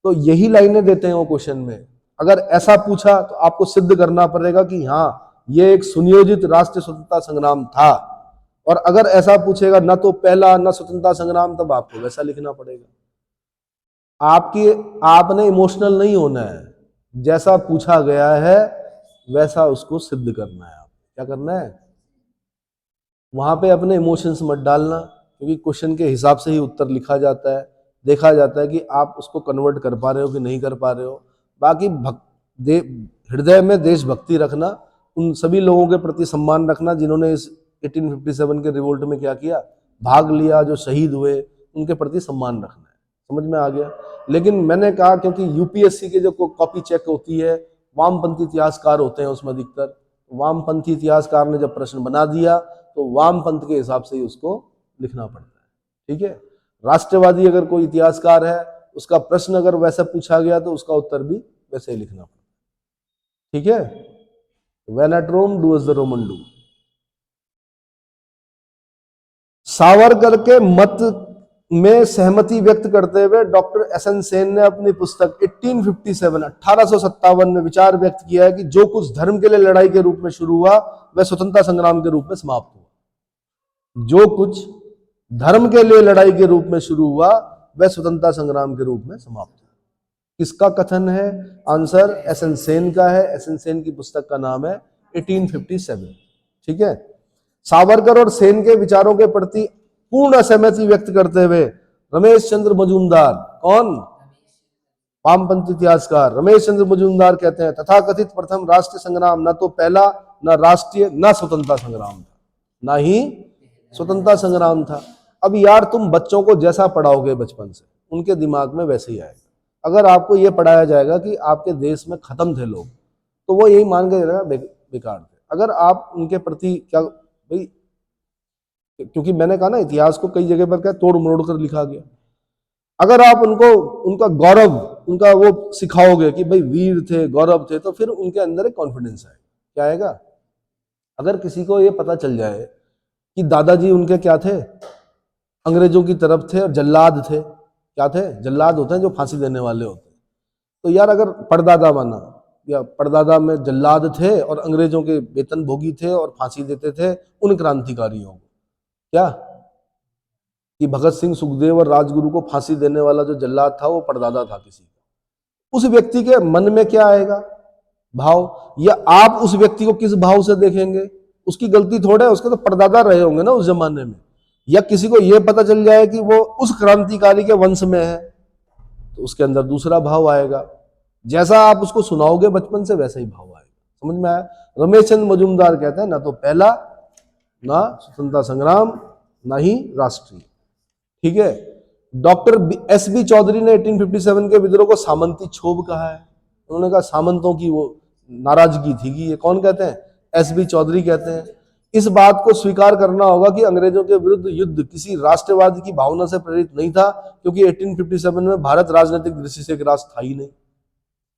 तो यही लाइनें देते हैं वो क्वेश्चन में। अगर ऐसा पूछा तो आपको सिद्ध करना पड़ेगा कि हाँ ये एक सुनियोजित राष्ट्रीय स्वतंत्रता संग्राम था, और अगर ऐसा पूछेगा ना तो पहला ना स्वतंत्रता संग्राम, तब आपको वैसा लिखना पड़ेगा। आपने इमोशनल नहीं होना है, जैसा पूछा गया है वैसा उसको सिद्ध करना है। आप क्या करना है, वहां पे अपने इमोशंस मत डालना, क्योंकि क्वेश्चन के हिसाब से ही उत्तर लिखा जाता है, देखा जाता है कि आप उसको कन्वर्ट कर पा रहे हो कि नहीं कर पा रहे हो। बाकी हृदय में देशभक्ति रखना, उन सभी लोगों के प्रति सम्मान रखना जिन्होंने इस 1857 के रिवोल्ट में क्या किया, भाग लिया, जो शहीद हुए, उनके प्रति सम्मान रखना है। समझ में आ गया। लेकिन मैंने कहा क्योंकि यूपीएससी के जो कॉपी चेक होती है, वामपंथी इतिहासकार होते हैं उसमें अधिकतर, वामपंथी इतिहासकार ने जब प्रश्न बना दिया तो वामपंथ के हिसाब से ही उसको लिखना पड़ता है, ठीक है। राष्ट्रवादी अगर कोई इतिहासकार है, उसका प्रश्न अगर वैसा पूछा गया तो उसका उत्तर भी वैसे ही लिखना पड़ता है, ठीक है। When at Rome, do as the Roman do। Savarkar के मत में सहमति व्यक्त करते हुए डॉक्टर एस.एन. सेन ने अपनी पुस्तक 1857 में विचार व्यक्त किया है कि जो कुछ धर्म के लिए लड़ाई के रूप में शुरू हुआ वह स्वतंत्रता संग्राम के रूप में समाप्त हुआ। जो कुछ धर्म के लिए लड़ाई के रूप में शुरू हुआ वह स्वतंत्रता संग्राम के रूप में समाप्त हुआ। किसका कथन है, आंसर एस.एन. सेन का है। एस.एन. सेन की पुस्तक का नाम है 1857, ठीक है। सावरकर और सेन के विचारों के प्रति पूर्ण असहमति व्यक्त करते हुए रमेश चंद्र मजूमदार, कौन, वामपंथी इतिहासकार रमेश चंद्र मजूमदार कहते हैं तथाकथित प्रथम राष्ट्रीय संग्राम न तो पहला, न राष्ट्रीय, न स्वतंत्रता संग्राम था, ना ही स्वतंत्रता संग्राम था। अब यार तुम बच्चों को जैसा पढ़ाओगे बचपन से, उनके दिमाग में वैसे ही आएगा। अगर आपको ये पढ़ाया जाएगा कि आपके देश में खत्म थे लोग, तो वो यही मान के रहेगा बेकार थे। अगर आप उनके प्रति क्या भाई, क्योंकि मैंने कहा ना इतिहास को कई जगह पर क्या तोड़ मरोड़ कर लिखा गया। अगर आप उनको उनका गौरव, उनका वो सिखाओगे कि भाई वीर थे, गौरव थे, तो फिर उनके अंदर एक कॉन्फिडेंस आएगा। क्या आएगा, अगर किसी को ये पता चल जाए कि दादाजी उनके क्या थे, अंग्रेजों की तरफ थे और जल्लाद थे, क्या थे, जल्लाद होते हैं जो फांसी देने वाले होते हैं। तो यार अगर परदादा बना या परदादा में जल्लाद थे और अंग्रेजों के वेतन भोगी थे और फांसी देते थे उन क्रांतिकारियों को, क्या कि भगत सिंह, सुखदेव और राजगुरु को फांसी देने वाला जो जल्लाद था वो परदादा था किसी का, उस व्यक्ति के मन में क्या आएगा, भाव। या आप उस व्यक्ति को किस भाव से देखेंगे, उसकी गलती थोड़ा है, उसके तो परदादा रहे होंगे ना उस जमाने में, या किसी को यह पता चल जाए कि वो उस क्रांतिकारी के वंश में है, तो उसके अंदर दूसरा भाव आएगा। जैसा आप उसको सुनाओगे बचपन से वैसा ही भाव आएगा। समझ में आया? रमेश चंद्र मजूमदार कहते हैं ना तो पहला, ना स्वतंत्रता संग्राम, ना ही राष्ट्रीय। ठीक है। डॉक्टर एस बी चौधरी ने 1857 के विद्रोह को सामंती क्षोभ कहा है। उन्होंने कहा सामंतों की वो नाराजगी थी कि ये कौन कहते हैं? एस बी चौधरी कहते हैं। इस बात को स्वीकार करना होगा कि अंग्रेजों के विरुद्ध युद्ध किसी राष्ट्रवाद की भावना से प्रेरित नहीं था, क्योंकि 1857 में भारत राजनीतिक दृष्टि से एक राष्ट्र था ही नहीं।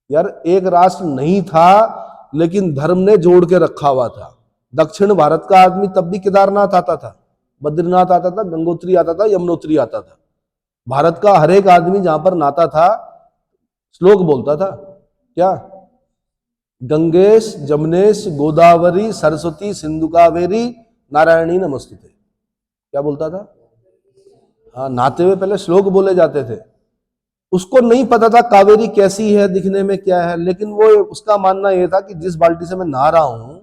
यार एक राष्ट्र नहीं था, लेकिन धर्म ने जोड़ के रखा हुआ था। दक्षिण भारत का आदमी तब भी केदारनाथ आता था, बद्रीनाथ आता था, गंगोत्री आता था, यमुनोत्री आता था। भारत का हर एक आदमी जहां पर नाता था श्लोक बोलता था। क्या? गंगेश जमुनेश गोदावरी सरस्वती सिंधु कावेरी नारायणी नमस्तुते। क्या बोलता था? हाँ, नहाते हुए पहले श्लोक बोले जाते थे। उसको नहीं पता था कावेरी कैसी है, दिखने में क्या है, लेकिन वो उसका मानना यह था कि जिस बाल्टी से मैं नहा रहा हूं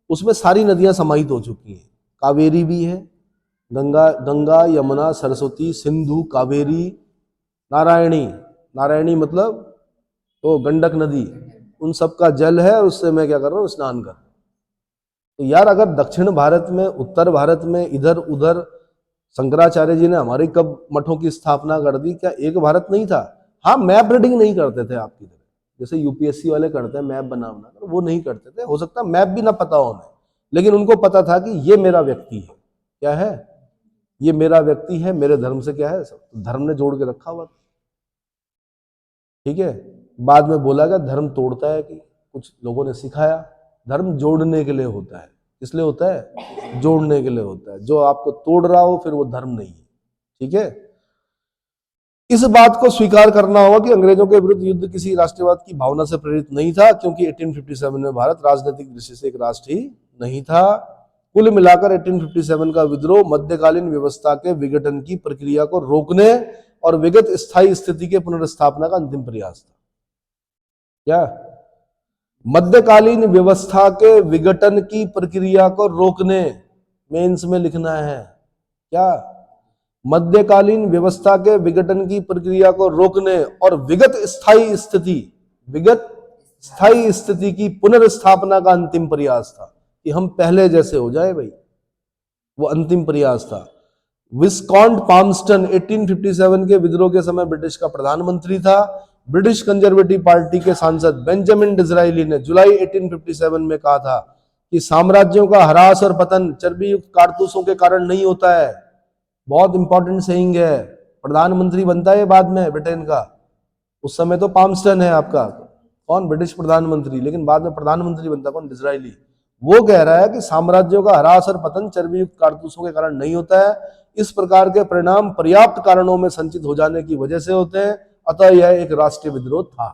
उसमें सारी नदियां समाहित हो चुकी हैं। कावेरी भी है, गंगा यमुना सरस्वती सिंधु कावेरी नारायणी। नारायणी मतलब वो गंडक नदी, उन सब का जल है, उससे मैं क्या कर रहा हूँ? स्नान कर रहा हूं। तो यार अगर दक्षिण भारत में, उत्तर भारत में, इधर उधर शंकराचार्य जी ने हमारी कब मठों की स्थापना कर दी? क्या एक भारत नहीं था? हाँ, मैप रीडिंग नहीं करते थे आपकी तरह, जैसे यूपीएससी वाले करते हैं मैप बना बना, वो नहीं करते थे। हो सकता है मैप भी ना पता हो उन्हें, लेकिन उनको पता था कि ये मेरा व्यक्ति है। क्या है? ये मेरा व्यक्ति है, मेरे धर्म से क्या है, सब धर्म ने जोड़ के रखा हुआ था। ठीक है। बाद में बोला गया धर्म तोड़ता है, कि कुछ लोगों ने सिखाया धर्म जोड़ने के लिए होता है। किस लिए होता है? जोड़ने के लिए होता है। जो आपको तोड़ रहा हो फिर वो धर्म नहीं है। ठीक है। इस बात को स्वीकार करना होगा कि अंग्रेजों के विरुद्ध युद्ध किसी राष्ट्रवाद की भावना से प्रेरित नहीं था, क्योंकि 1857 में भारत राजनीतिक दृष्टि से एक राष्ट्र ही नहीं था। कुल मिलाकर 1857 का विद्रोह मध्यकालीन व्यवस्था के विघटन की प्रक्रिया को रोकने और विगत स्थायी स्थिति के पुनर्स्थापना का अंतिम प्रयास था। क्या? मध्यकालीन व्यवस्था के विघटन की प्रक्रिया को रोकने, मेंस में लिखना है। क्या? मध्यकालीन व्यवस्था के विघटन की प्रक्रिया को रोकने और विगत स्थायी स्थिति की पुनर्स्थापना का अंतिम प्रयास था, कि हम पहले जैसे हो जाए भाई। वो अंतिम प्रयास था। विस्कॉन्ट पाम्स्टन 1857 के विद्रोह के समय ब्रिटिश का प्रधानमंत्री था। ब्रिटिश कंजर्वेटिव पार्टी के सांसद बेंजामिन डिज़राइली ने जुलाई 1857 में कहा था कि साम्राज्यों का ह्रास और पतन चर्बी युक्त कारतूसों के कारण नहीं होता है। बहुत इंपॉर्टेंट सेइंग है। प्रधानमंत्री बनता है बाद में ब्रिटेन का, उस समय तो पाम्स्टन है आपका, कौन? ब्रिटिश प्रधानमंत्री, लेकिन बाद में प्रधानमंत्री बनता कौन? डिज़राइली। वो कह रहा है कि साम्राज्यों का ह्रास और पतन चर्बी युक्त कारतूसों के कारण नहीं होता है, इस प्रकार के परिणाम पर्याप्त कारणों में संचित हो जाने की वजह से होते हैं, अतः यह एक राष्ट्रीय विद्रोह था।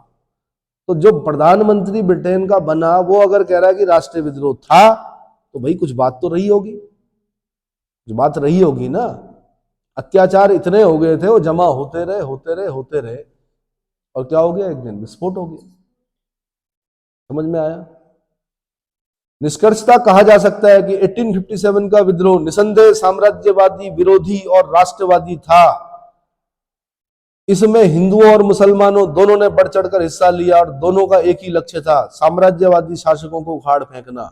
तो जो प्रधानमंत्री ब्रिटेन का बना वो अगर कह रहा है कि राष्ट्रीय विद्रोह था, तो भाई कुछ बात तो रही होगी, कुछ बात रही होगी ना। अत्याचार इतने हो गए थे, वो जमा होते रहे, और क्या हो गया? एक दिन विस्फोट हो गया। समझ में आया? निष्कर्षतः कहा जा सकता है कि 1857 का विद्रोह निसंदेह साम्राज्यवादी विरोधी और राष्ट्रवादी था। इसमें हिंदुओं और मुसलमानों दोनों ने बढ़ चढ़कर हिस्सा लिया और दोनों का एक ही लक्ष्य था, साम्राज्यवादी शासकों को उखाड़ फेंकना।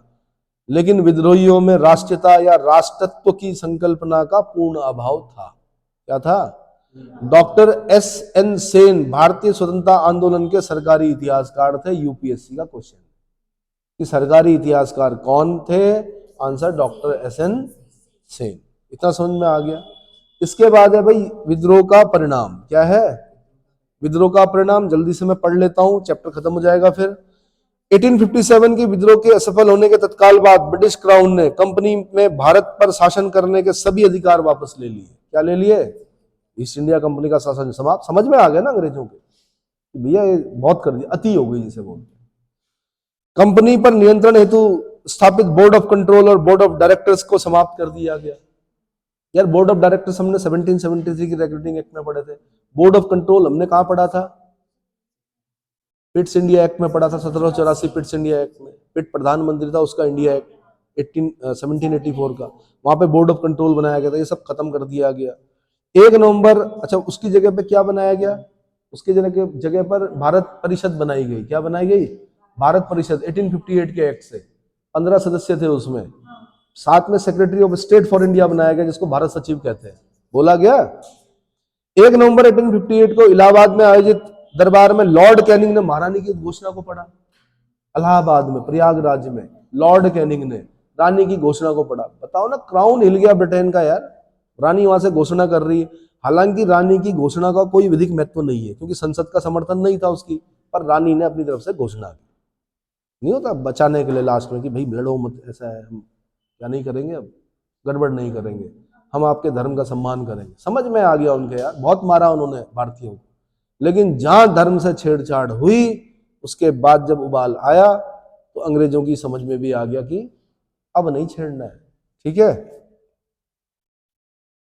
लेकिन विद्रोहियों में राष्ट्रीयता या राष्ट्रत्व की संकल्पना का पूर्ण अभाव था। क्या था? डॉक्टर एस एन सेन भारतीय स्वतंत्रता आंदोलन के सरकारी इतिहासकार थे। यूपीएससी का क्वेश्चन कि सरकारी इतिहासकार कौन थे? Answer doctor S N Sen. इतना समझ में आ गया। इसके बाद है भाई विद्रोह का परिणाम। क्या है विद्रोह का परिणाम? जल्दी से मैं पढ़ लेता हूं, चैप्टर खत्म हो जाएगा फिर। 1857 की विद्रोह के असफल होने के तत्काल बाद ब्रिटिश क्राउन ने कंपनी में भारत पर शासन करने के सभी अधिकार वापस ले लिए। क्या ले लिए? ईस्ट इंडिया कंपनी का शासन समाप्त। समझ में आ गया ना अंग्रेजों के, भैया ये बहुत कर दिया, अति हो गई जिसे बोलते हैं। कंपनी पर नियंत्रण हेतु स्थापित बोर्ड ऑफ कंट्रोल और बोर्ड ऑफ डायरेक्टर्स को समाप्त कर दिया गया। यार बोर्ड ऑफ डायरेक्टर्स हमने 1773 की रिक्रूटिंग एक्ट में पढ़े थे। बोर्ड ऑफ कंट्रोल हमने कहां पढ़ा था? पिट्स इंडिया एक्ट में पढ़ा था, 1784 पिट्स इंडिया एक्ट में। पिट प्रधानमंत्री था, उसका इंडिया एक्ट 1784 का, वहां पे बोर्ड ऑफ कंट्रोल बनाया गया था, ये सब खत्म कर दिया गया। 1 नवंबर, अच्छा उसकी जगह पे क्या बनाया गया, उसकी जगह पर भारत परिषद बनाई गई। क्या बनाई गई? भारत परिषद 1858 के एक्ट से, 15 सदस्य थे उसमें, साथ में secretary of state for India बनाया गया, जिसको भारत सचिव कहते हैं। बोला गया 1 नवंबर 1858 को इलाहाबाद में आयोजित दरबार में लॉर्ड कैनिंग ने महारानी की घोषणा को पढ़ा। इलाहाबाद में, प्रयागराज में लॉर्ड कैनिंग ने रानी की घोषणा को पढ़ा। बताओ ना, क्राउन हिल गया ब्रिटेन का यार, रानी वहां से घोषणा कर रही है। हालांकि रानी की घोषणा का कोई विधिक महत्व नहीं है, क्योंकि संसद का समर्थन नहीं था उसकी, पर रानी ने अपनी तरफ से घोषणा की। नहीं होता बचाने के लिए लास्ट में कि भाई लड़ो मत, ऐसा है, हम क्या नहीं करेंगे, अब गड़बड़ नहीं करेंगे, हम आपके धर्म का सम्मान करेंगे। समझ में आ गया उनके यार, बहुत मारा उन्होंने भारतीयों को, लेकिन जहां धर्म से छेड़छाड़ हुई उसके बाद जब उबाल आया तो अंग्रेजों की समझ में भी आ गया कि अब नहीं छेड़ना है। ठीक है,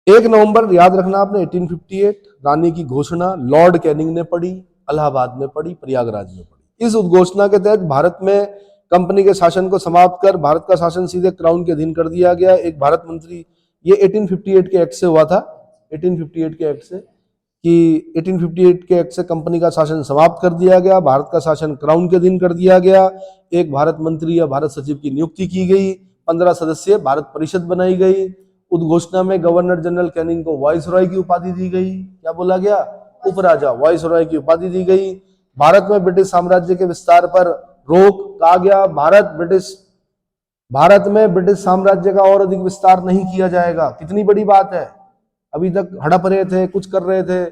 1 नवंबर याद रखना आपने 1858, रानी की घोषणा लॉर्ड कैनिंग ने पढ़ी, इलाहाबाद में पढ़ी, प्रयागराज में पढ़ी। इस उद्घोषणा के तहत भारत में कंपनी के शासन को समाप्त कर भारत का शासन सीधे क्राउन के अधीन कर दिया गया। एक भारत मंत्री, ये 1858 के एक्ट से हुआ था, 1858 के एक्ट से, कि 1858 के एक्ट से कंपनी का शासन समाप्त कर दिया गया, भारत का शासन क्राउन के अधीन कर दिया गया। एक भारत मंत्री या भारत सचिव की नियुक्ति की गई, 15 सदस्य भारत परिषद बनाई गई। उद्घोषणा में गवर्नर जनरल कैनिंग को वाइसरॉय की उपाधि दी गई। क्या बोला गया? उपराजा, वाइसरॉय की उपाधि दी गई। भारत में ब्रिटिश साम्राज्य के विस्तार पर रोक, कहा गया भारत में ब्रिटिश साम्राज्य का और अधिक विस्तार नहीं किया जाएगा। कितनी बड़ी बात है, अभी तक हड़प रहे थे, कुछ कर रहे थे,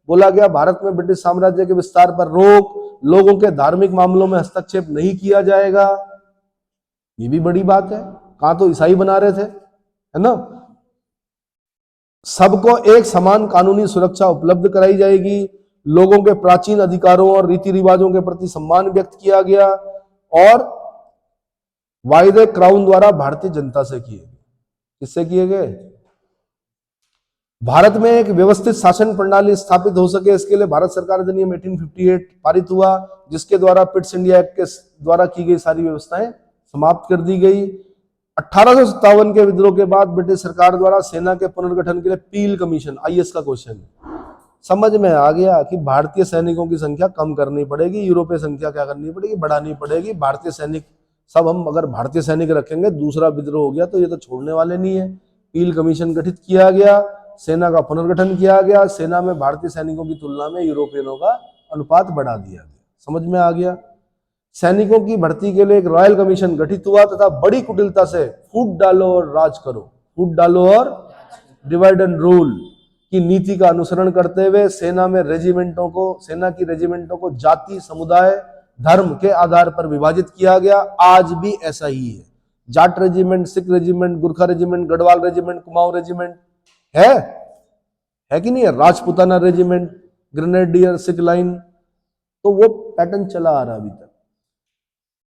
बोला गया भारत में ब्रिटिश साम्राज्य के विस्तार पर रोक, लोगों के धार्मिक मामलों में हस्तक्षेप नहीं किया जाएगा। ये भी बड़ी बात है, कहां तो ईसाई बना रहे थे, है ना। सबको एक समान कानूनी सुरक्षा उपलब्ध कराई जाएगी, लोगों के प्राचीन अधिकारों और रीति रिवाजों के प्रति सम्मान व्यक्त किया गया, और वायदे क्राउन द्वारा भारतीय जनता से किए गए। किससे किए गए? भारत में एक व्यवस्थित शासन प्रणाली स्थापित हो सके, इसके लिए भारत सरकार अधिनियम 1858 पारित हुआ, जिसके द्वारा पिट्स इंडिया एक्ट के द्वारा की गई सारी व्यवस्थाएं समाप्त कर दी गई। 1857 के विद्रोह के बाद ब्रिटिश सरकार द्वारा सेना के पुनर्गठन के लिए पील कमीशन, IS का क्वेश्चन, समझ में आ गया कि भारतीय सैनिकों की संख्या कम करनी पड़ेगी, यूरोपीय संख्या क्या करनी पड़ेगी, बढ़ानी पड़ेगी। भारतीय सैनिक सब, हम अगर भारतीय सैनिक रखेंगे, दूसरा विद्रोह हो गया तो ये तो छोड़ने वाले नहीं है। पील कमीशन गठित किया गया, सेना का पुनर्गठन किया गया, सेना में भारतीय सैनिकों की तुलना में यूरोपियनों का अनुपात बढ़ा दिया गया। समझ में आ गया। सैनिकों की भर्ती के लिए एक रॉयल कमीशन गठित हुआ तथा बड़ी कुटिलता से फूट डालो और राज करो, फूट डालो और डिवाइड एंड रूल की नीति का अनुसरण करते हुए सेना की रेजिमेंटों को जाति, समुदाय, धर्म के आधार पर विभाजित किया गया। आज भी ऐसा ही है। Jat regiment, Sikh regiment, Gurkha regiment, Garhwal regiment, Kumaon regiment है कि नहीं है, Rajputana regiment, grenadier, Sikh line, तो वो पैटर्न चला आ रहा अभी तक।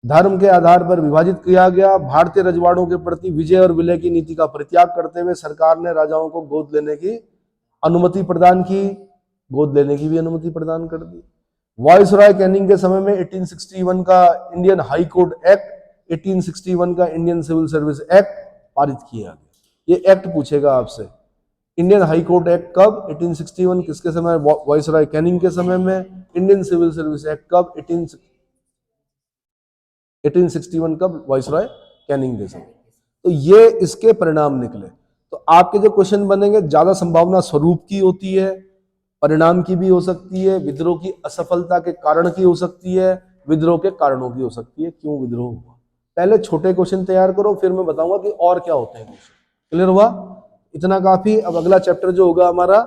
धर्म के आधार पर विभाजित किया गया। भारतीय रजवाड़ों के प्रति विजय और विलय की नीति का परित्याग करते हुए सरकार ने राजाओं को गोद लेने की अनुमति प्रदान की, गोद लेने की भी अनुमति प्रदान कर दी। वाइसरॉय कैनिंग के समय में 1861 का इंडियन हाई कोर्ट एक्ट, 1861 का इंडियन सिविल सर्विस एक्ट पारित किया गया। ये एक्ट पूछेगा आपसे, इंडियन हाई कोर्ट एक्ट कब? 1861 किसके समय? वाइसरॉय कैनिंग के समय में। इंडियन सिविल सर्विस एक्ट कब? 1861 कब? वाइसरॉय कैनिंग के समय। तो ये इसके परिणाम निकले। तो आपके जो क्वेश्चन बनेंगे ज्यादा संभावना स्वरूप की होती है, परिणाम की भी हो सकती है, विद्रोह की असफलता के कारण की हो सकती है, विद्रोह के कारणों की हो सकती है, क्यों विद्रोह हुआ। पहले छोटे क्वेश्चन तैयार करो, फिर मैं बताऊंगा कि और क्या होते हैं क्वेश्चन। क्लियर हुआ? इतना काफी। अब अगला चैप्टर जो होगा हमारा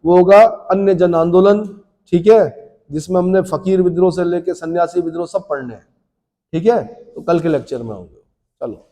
वो होगा अन्य जन आंदोलन, ठीक है, जिसमें हमने फकीर विद्रोह से लेके सन्यासी विद्रोह सब पढ़ने हैं, ठीक है। तो कल के लेक्चर में होंगे। चलो।